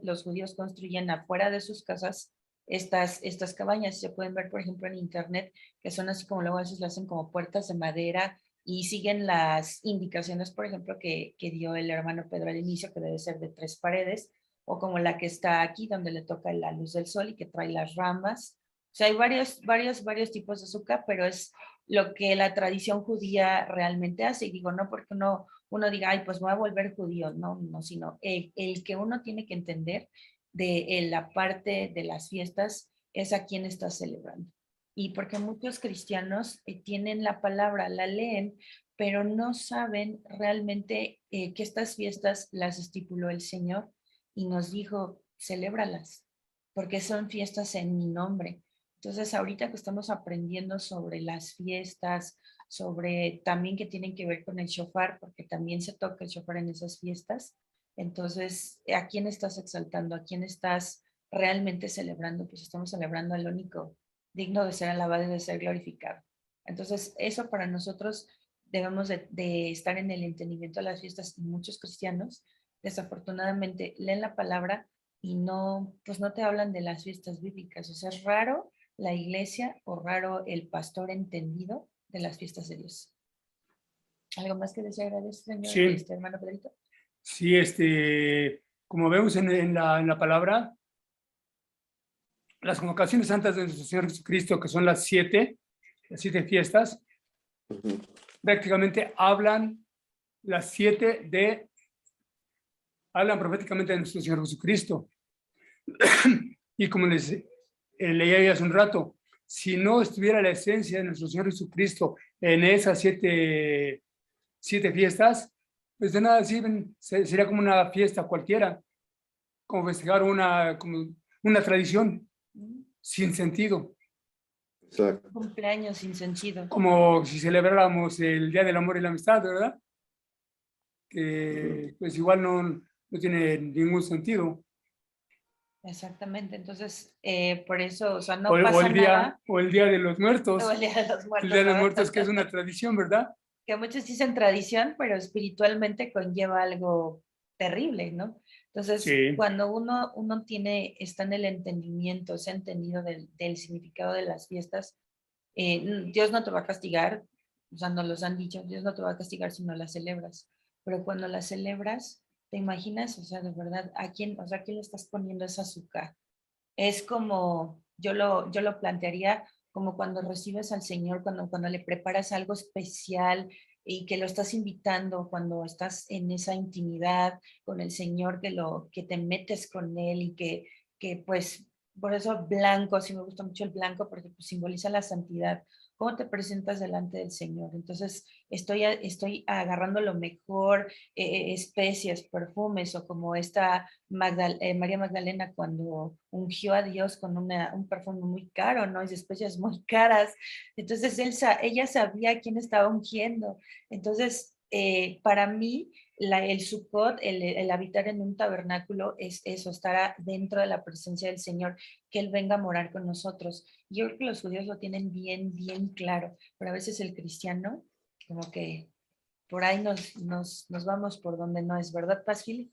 Speaker 1: los judíos construyen afuera de sus casas estas cabañas. Se pueden ver, por ejemplo, en internet, que son así como luego a veces lo hacen como puertas de madera y siguen las indicaciones, por ejemplo, que dio el hermano Pedro al inicio, que debe ser de 3 paredes, o como la que está aquí, donde le toca la luz del sol y que trae las ramas. O sea, hay varios tipos de azúcar, pero es lo que la tradición judía realmente hace. Y digo, no porque uno diga, ay, pues me voy a volver judío, no, sino el que uno tiene que entender de la parte de las fiestas es a quién está celebrando. Y porque muchos cristianos tienen la palabra, la leen, pero no saben realmente que estas fiestas las estipuló el Señor y nos dijo, celébralas, porque son fiestas en mi nombre. Entonces, ahorita que estamos aprendiendo sobre las fiestas, sobre también que tienen que ver con el shofar, porque también se toca el shofar en esas fiestas, entonces, ¿a quién estás exaltando? ¿A quién estás realmente celebrando? Pues estamos celebrando al único digno de ser alabado y de ser glorificado. Entonces, eso para nosotros debemos de estar en el entendimiento de las fiestas y muchos cristianos desafortunadamente leen la palabra y pues no te hablan de las fiestas bíblicas. O sea, es raro la iglesia o raro el pastor entendido de las fiestas de Dios. ¿Algo más que desea agradecer, señor,
Speaker 3: Sí,
Speaker 1: hermano Pedrito?
Speaker 3: sí, como vemos en la palabra, las convocaciones santas de nuestro Señor Jesucristo, que son las siete fiestas,
Speaker 2: ujú.
Speaker 3: prácticamente hablan proféticamente de nuestro Señor Jesucristo. Y como les leía hace un rato, si no estuviera la esencia de nuestro Señor Jesucristo en esas siete fiestas, pues de nada sirven, sería como una fiesta cualquiera, como festejar como una tradición sin sentido,
Speaker 2: Exacto.
Speaker 1: Cumpleaños sin sentido.
Speaker 3: como si celebráramos el Día del Amor y la Amistad, ¿verdad?
Speaker 2: Ujú.
Speaker 3: Que pues igual no tiene ningún sentido.
Speaker 1: Exactamente. Entonces, por eso, o sea,
Speaker 3: O,
Speaker 1: no pasa nada.
Speaker 3: o el Día de los
Speaker 1: O
Speaker 3: Muertos,
Speaker 1: el Día de los
Speaker 3: el Día
Speaker 1: Muertos,
Speaker 3: de
Speaker 1: ¿verdad?
Speaker 3: Muertos que es una tradición, ¿verdad?
Speaker 1: Que muchos dicen tradición, pero espiritualmente conlleva algo terrible, ¿no? Entonces,
Speaker 3: Sí,
Speaker 1: cuando uno está en el entendimiento, se ha entendido del significado de las fiestas, Dios no te va a castigar, o sea, nos los han dicho, Dios no te va a castigar si no las celebras, pero cuando las celebras, te imaginas, o sea, de verdad, o sea, ¿a quién le estás poniendo esa azúcar? Es como, yo lo plantearía como cuando recibes al Señor, cuando le preparas algo especial y que lo estás invitando, cuando estás en esa intimidad con el Señor, que te metes con Él y que pues, por eso blanco, sí me gusta mucho el blanco porque pues, simboliza la santidad. ¿Cómo te presentas delante del Señor? Entonces, estoy agarrando lo mejor, especias, perfumes, o como esta María Magdalena cuando ungió a Dios con un perfume muy caro, ¿no? Es de especias muy caras. Entonces, ella sabía a quién estaba ungiendo. Entonces, para mí, el Sukkot, el habitar en un tabernáculo es eso, estar dentro de la presencia del Señor, que Él venga a morar con nosotros. Yo creo que los judíos lo tienen bien, bien claro, pero a veces el cristiano, como que por ahí nos vamos por donde no es, ¿verdad, Paz Gil?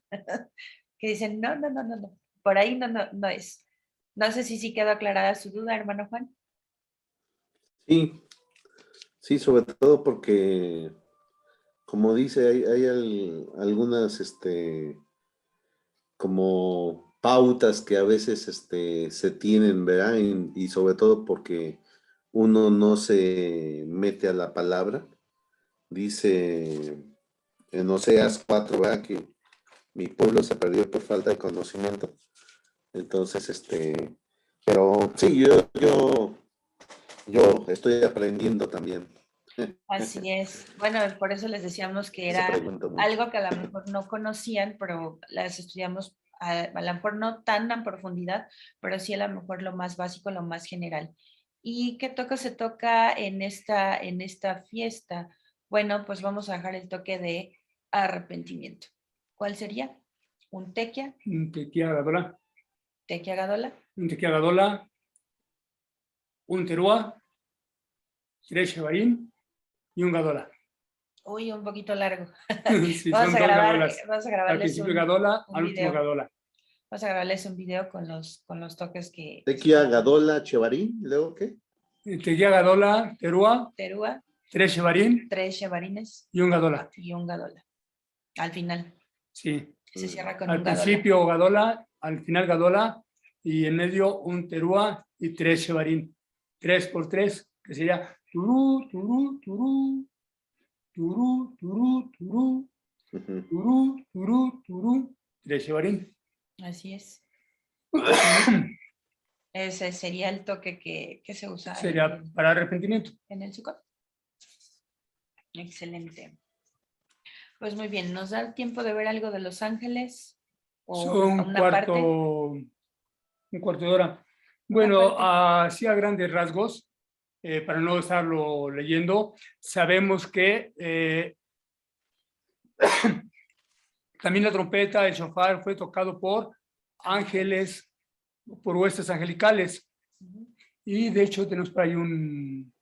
Speaker 1: Que dicen, no, no, no, no, no, por ahí no, no, no es. No sé si sí quedó aclarada su duda, hermano Juan.
Speaker 2: Sí, sí, sobre todo porque, como dice, hay algunas, como pautas que a veces, se tienen, ¿verdad? Y sobre todo porque uno no se mete a la palabra. Dice en Oseas 4, ¿verdad? Que mi pueblo se perdió por falta de conocimiento. Entonces, pero sí, yo estoy aprendiendo también.
Speaker 1: Así es. Bueno, por eso les decíamos que
Speaker 2: Se
Speaker 1: era
Speaker 2: pregunta mucho.
Speaker 1: algo que a lo mejor no conocían, pero las estudiamos a lo mejor no tan en profundidad, pero sí a lo mejor lo más básico, lo más general. ¿Y qué toque se toca en esta fiesta? Bueno, pues vamos a dejar el toque de arrepentimiento. ¿Cuál sería? ¿Un tequia?
Speaker 3: Un tequia gadola,
Speaker 1: ¿Tequia gadola?
Speaker 3: un tequia gadola, un teruá, 3 shevarim y un gadola.
Speaker 1: Uy, un poquito largo.
Speaker 3: Sí, son 2 gadolas.
Speaker 1: Vamos a
Speaker 3: Al
Speaker 1: grabarles
Speaker 3: principio gadola,
Speaker 1: un
Speaker 3: al último
Speaker 1: video.
Speaker 3: gadola.
Speaker 1: Vamos a grabarles un video con los toques que...
Speaker 2: Tequia, Gadola, Chevarín, ¿luego qué?
Speaker 3: Tequia gadola, teruá,
Speaker 1: Terúa,
Speaker 3: 3 shevarim
Speaker 1: 3 shevarines
Speaker 3: y un gadola.
Speaker 1: y un gadola. Al final,
Speaker 3: Sí.
Speaker 1: se cierra con
Speaker 3: Al
Speaker 1: un gadola.
Speaker 3: principio gadola, al final gadola y en medio un teruá y 3 shevarim. 3 por 3, que sería turú, turú, turú, turú, turú, turú,
Speaker 2: Ujú.
Speaker 3: turú, turú, turú, 3 shevarim.
Speaker 1: Así es. Ese sería el toque que se usa
Speaker 3: Sería para arrepentimiento.
Speaker 1: en el Sukkot. Excelente. Pues muy bien, ¿nos da tiempo de ver algo de Los Ángeles? ¿O
Speaker 3: Un
Speaker 1: una parte?
Speaker 3: un cuarto de hora. Bueno, así a grandes rasgos, para no estarlo leyendo, sabemos que también la trompeta, el shofar, fue tocado por ángeles, por huestes angelicales. Y de hecho tenemos por ahí un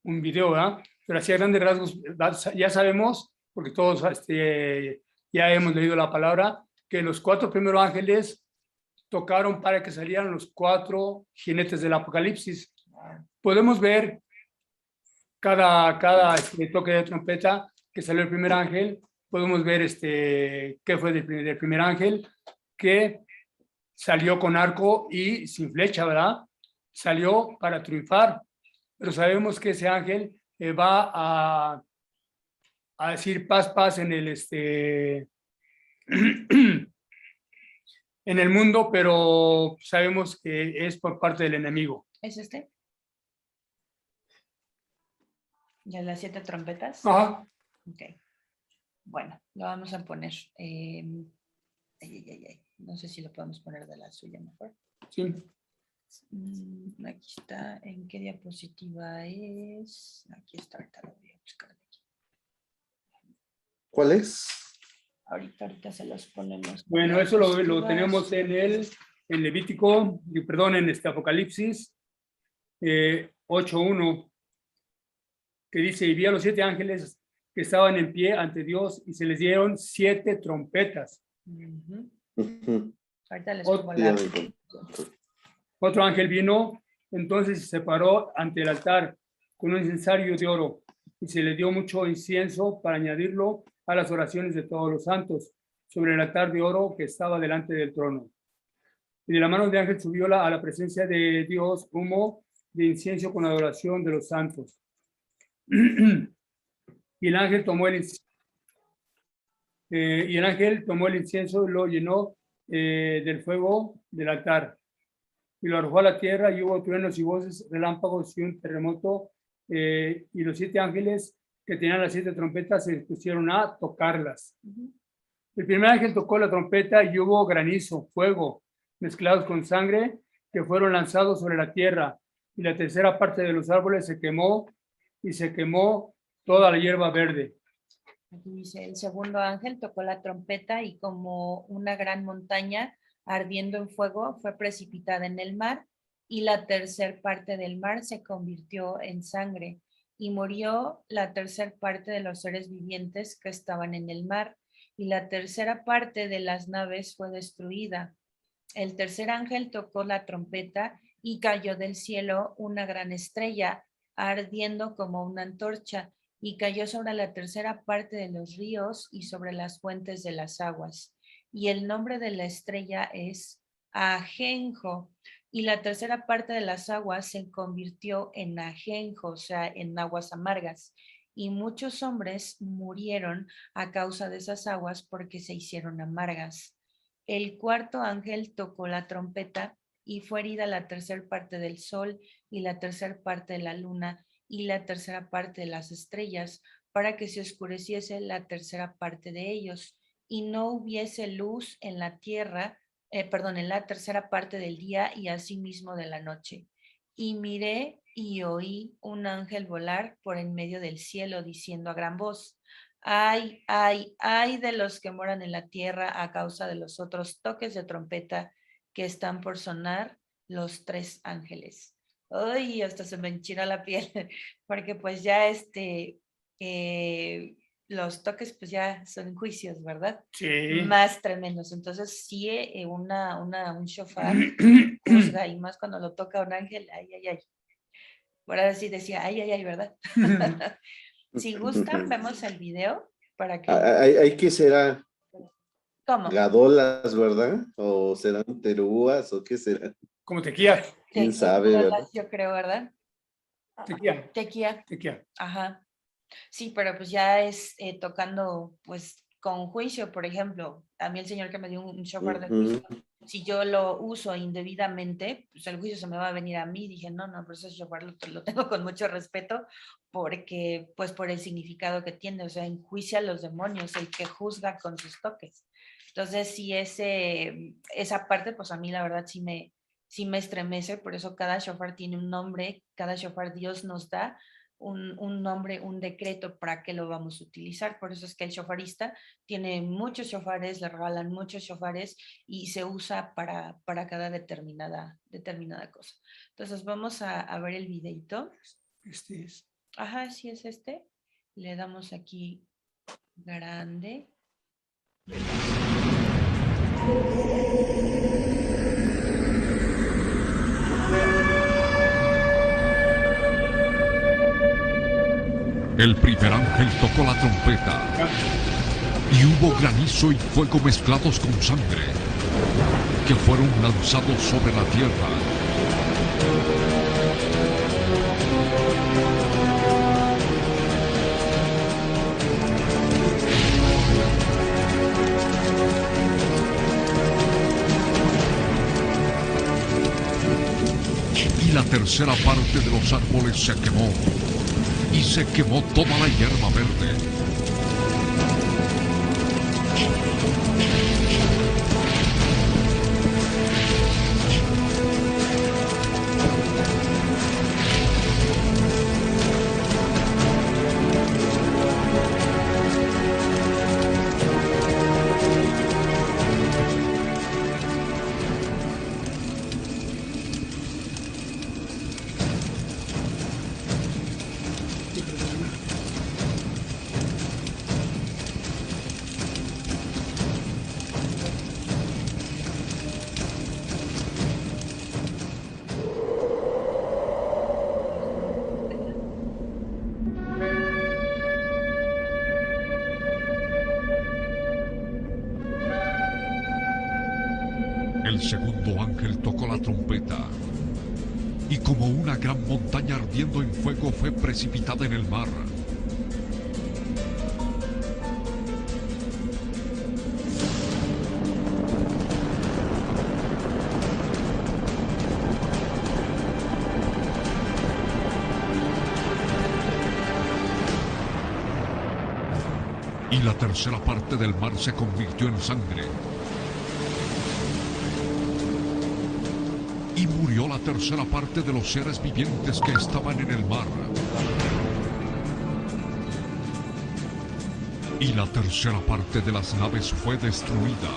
Speaker 3: video, ¿verdad? Pero así a grandes rasgos ya sabemos, porque todos ya hemos leído la palabra, que los 4 primeros ángeles tocaron para que salieran los 4 jinetes del Apocalipsis. Podemos ver cada toque de trompeta que salió el primer ángel. Podemos ver qué fue del primer ángel, que salió con arco y sin flecha, ¿verdad? Salió para triunfar, pero sabemos que ese ángel va a decir paz, paz en el en el mundo, pero sabemos que es por parte del enemigo.
Speaker 1: ¿Es este? ¿De las 7 trompetas?
Speaker 3: Ajá.
Speaker 1: Ok. Bueno, lo vamos a poner. No sé si lo podemos poner de la suya mejor.
Speaker 3: Sí.
Speaker 1: Aquí está. ¿En qué diapositiva es? Aquí está, ahorita lo voy a buscar.
Speaker 2: ¿Cuál es?
Speaker 1: Ahorita se los ponemos.
Speaker 3: Bueno, eso lo tenemos en Levítico, perdón, en Apocalipsis 8:1, que dice, y vi a los 7 ángeles que estaban en pie ante Dios y se les dieron 7 trompetas.
Speaker 2: Ujú.
Speaker 1: Ahorita les pongo la...
Speaker 3: Otro ángel vino, entonces se paró ante el altar con un incensario de oro y se le dio mucho incienso para añadirlo a las oraciones de todos los santos sobre el altar de oro que estaba delante del trono. Y de la mano de ángel subió a la presencia de Dios humo de incienso con adoración de los santos. Y el ángel tomó el incienso y lo llenó del fuego del altar y lo arrojó a la tierra, y hubo truenos y voces, relámpagos y un terremoto, y los 7 ángeles que tenían las 7 trompetas se dispusieron a tocarlas. El primer ángel tocó la trompeta y hubo granizo, fuego, mezclados con sangre, que fueron lanzados sobre la tierra, y la tercera parte de los árboles se quemó, y se quemó toda la hierba verde.
Speaker 1: Aquí dice, el segundo ángel tocó la trompeta y como una gran montaña ardiendo en fuego fue precipitada en el mar, y la tercera parte del mar se convirtió en sangre, y murió la tercera parte de los seres vivientes que estaban en el mar, y la tercera parte de las naves fue destruida. El tercer ángel tocó la trompeta y cayó del cielo una gran estrella, ardiendo como una antorcha, y cayó sobre la tercera parte de los ríos y sobre las fuentes de las aguas. Y el nombre de la estrella es Ajenjo, y la tercera parte de las aguas se convirtió en ajenjo, o sea, en aguas amargas. Y muchos hombres murieron a causa de esas aguas porque se hicieron amargas. El cuarto ángel tocó la trompeta y fue herida la tercera parte del sol y la tercera parte de la luna y la tercera parte de las estrellas, para que se oscureciese la tercera parte de ellos y no hubiese luz en la tierra, en la tercera parte del día y asimismo de la noche. Y miré y oí un ángel volar por en medio del cielo, diciendo a gran voz: ay, ay, ay de los que moran en la tierra a causa de los otros toques de trompeta que están por sonar los 3 ángeles. Ay, hasta se me enchina la piel, porque pues ya los toques pues ya son juicios, ¿verdad?
Speaker 3: Sí.
Speaker 1: Más tremendos. Entonces sí, un shofar juzga, y más cuando lo toca un ángel, ay, ay, ay. Ahora sí decía, ay, ay, ay, ¿verdad? Si gustan, vemos el video para que...
Speaker 2: ¿Hay que será?
Speaker 1: ¿Cómo?
Speaker 2: Gadolas, ¿verdad? ¿O serán terúas o qué será?
Speaker 3: Como tequía.
Speaker 2: ¿Quién sabe, verdad?
Speaker 1: Yo creo, ¿verdad?
Speaker 3: Tequía.
Speaker 1: Tequía. Ajá. Sí, pero pues ya es tocando pues con juicio, por ejemplo. A mí el señor que me dio un shofar de juicio, si yo lo uso indebidamente, pues el juicio se me va a venir a mí. Dije, no, por eso ese shofar lo tengo con mucho respeto, porque pues por el significado que tiene, o sea, enjuicia a los demonios, el que juzga con sus toques. Entonces, sí, esa parte, pues a mí la verdad sí me estremece. Por eso cada shofar tiene un nombre, cada shofar Dios nos da un nombre, un decreto para que lo vamos a utilizar. Por eso es que el shofarista tiene muchos shofares, le regalan muchos shofares y se usa para cada determinada cosa. Entonces vamos a ver el videito.
Speaker 3: Este es.
Speaker 1: Ajá, sí es este. Le damos aquí grande.
Speaker 5: El primer ángel tocó la trompeta y hubo granizo y fuego mezclados con sangre que fueron lanzados sobre la tierra. Y la tercera parte de los árboles se quemó, y se quemó toda la hierba verde. El segundo ángel tocó la trompeta y como una gran montaña ardiendo en fuego fue precipitada en el mar. Y la tercera parte del mar se convirtió en sangre. Y murió la tercera parte de los seres vivientes que estaban en el mar. Y la tercera parte de las naves fue destruida.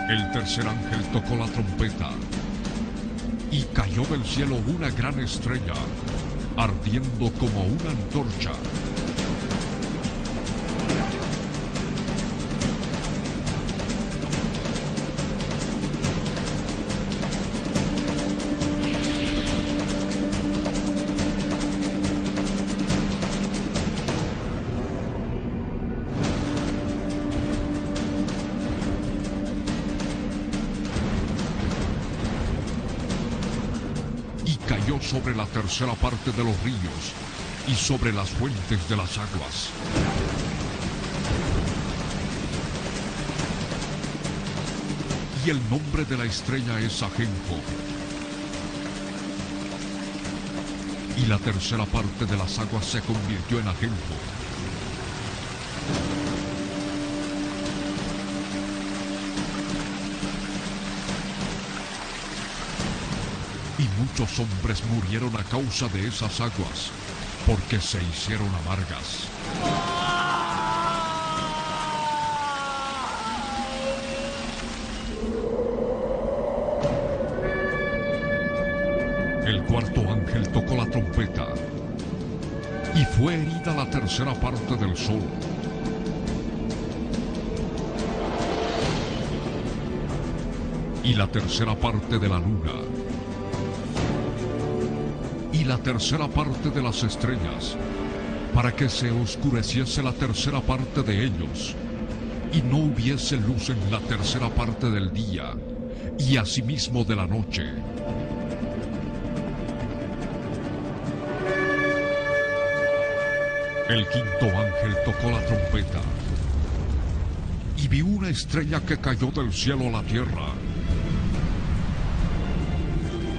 Speaker 5: El tercer ángel tocó la trompeta y cayó del cielo una gran estrella, ardiendo como una antorcha. Cayó sobre la tercera parte de los ríos y sobre las fuentes de las aguas. Y el nombre de la estrella es Ajenjo. Y la tercera parte de las aguas se convirtió en Ajenjo. Y muchos hombres murieron a causa de esas aguas, porque se hicieron amargas. El cuarto ángel tocó la trompeta, y fue herida la tercera parte del sol. Y la tercera parte de la luna. Y la tercera parte de las estrellas, para que se oscureciese la tercera parte de ellos, y no hubiese luz en la tercera parte del día, y asimismo de la noche. El quinto ángel tocó la trompeta, y vi una estrella que cayó del cielo a la tierra,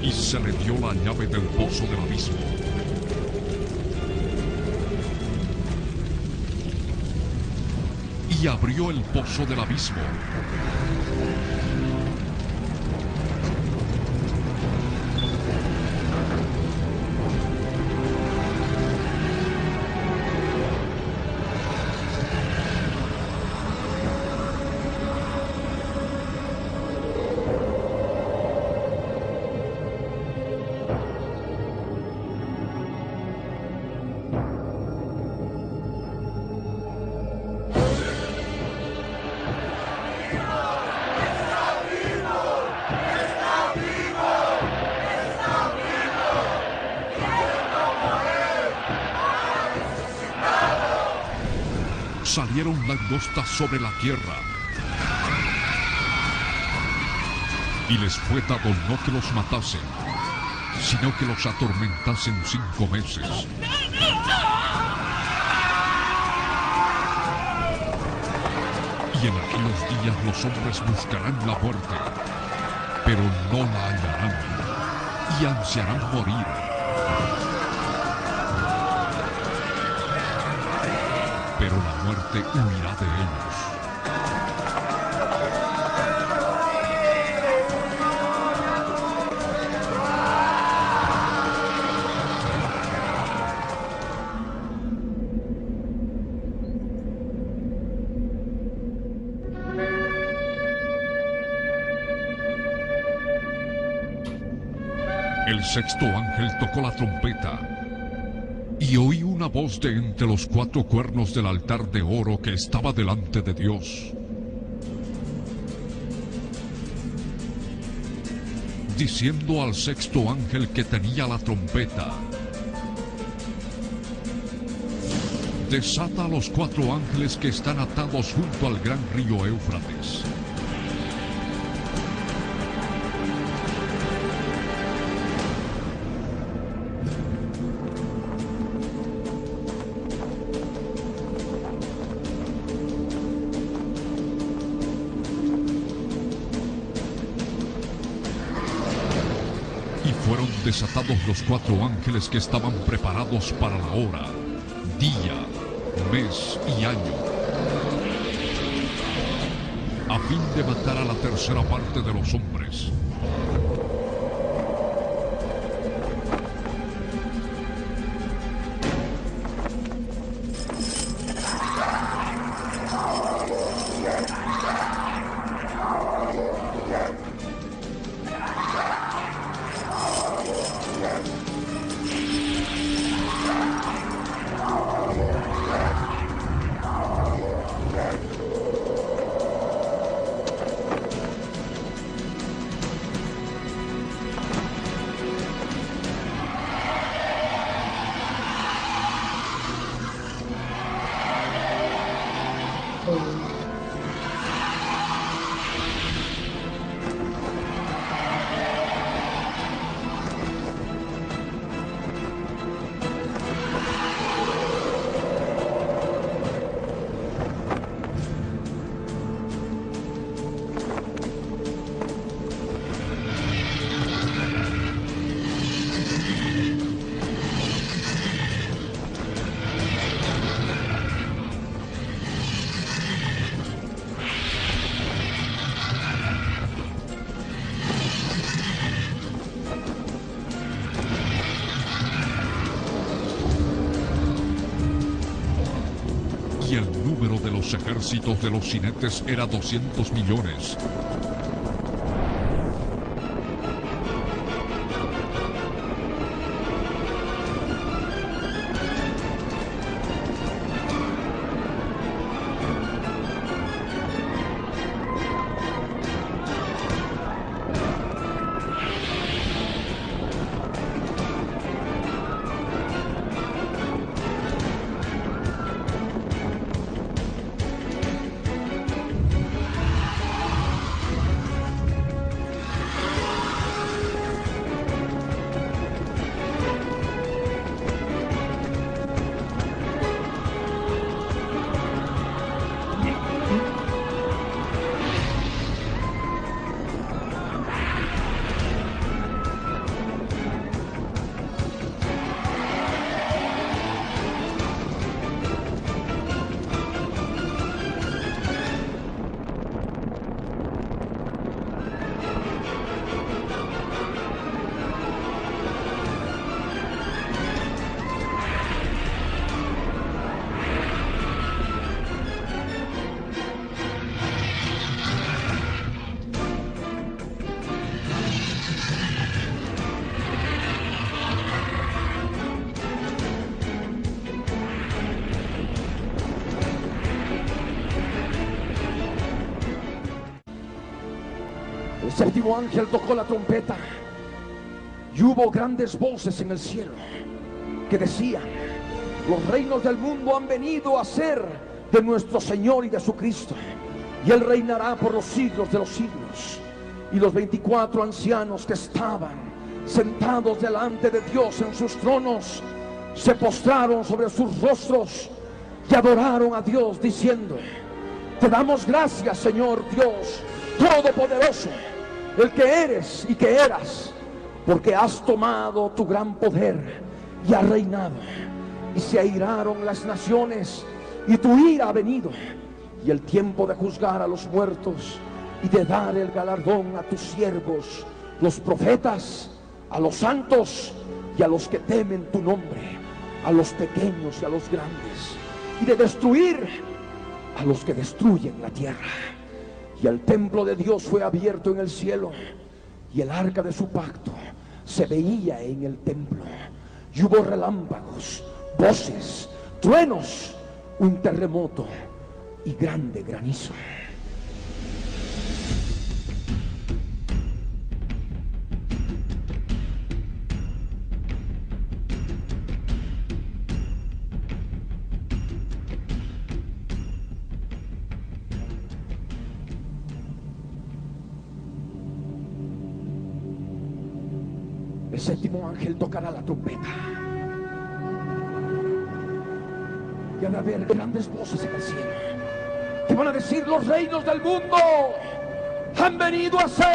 Speaker 5: y se le dio la llave del pozo del abismo. Y abrió el pozo del abismo. Salieron langostas sobre la tierra, y les fue dado no que los matasen, sino que los atormentasen 5 meses. Y en aquellos días los hombres buscarán la muerte, pero no la hallarán, y ansiarán morir. Pero la muerte huirá de ellos. El sexto ángel tocó la trompeta, y oí una voz de entre los 4 cuernos del altar de oro que estaba delante de Dios, diciendo al sexto ángel que tenía la trompeta: desata a los 4 ángeles que están atados junto al gran río Éufrates. Fueron desatados los 4 ángeles que estaban preparados para la hora, día, mes y año, a fin de matar a la tercera parte de los hombres. Y el número de los ejércitos de los jinetes era 200 millones.
Speaker 6: El séptimo ángel tocó la trompeta y hubo grandes voces en el cielo que decían: los reinos del mundo han venido a ser de nuestro Señor y de su Cristo, y Él reinará por los siglos de los siglos. Y los 24 ancianos que estaban sentados delante de Dios en sus tronos se postraron sobre sus rostros y adoraron a Dios diciendo: te damos gracias, Señor Dios Todopoderoso, el que eres y que eras, porque has tomado tu gran poder y has reinado, y se airaron las naciones y tu ira ha venido, y el tiempo de juzgar a los muertos y de dar el galardón a tus siervos los profetas, a los santos y a los que temen tu nombre, a los pequeños y a los grandes, y de destruir a los que destruyen la tierra. Y el templo de Dios fue abierto en el cielo, y el arca de su pacto se veía en el templo, y hubo relámpagos, voces, truenos, un terremoto y grande granizo. el séptimo ángel tocará la trompeta. Y ha de haber grandes voces en el cielo que van a decir: los reinos del mundo han venido a ser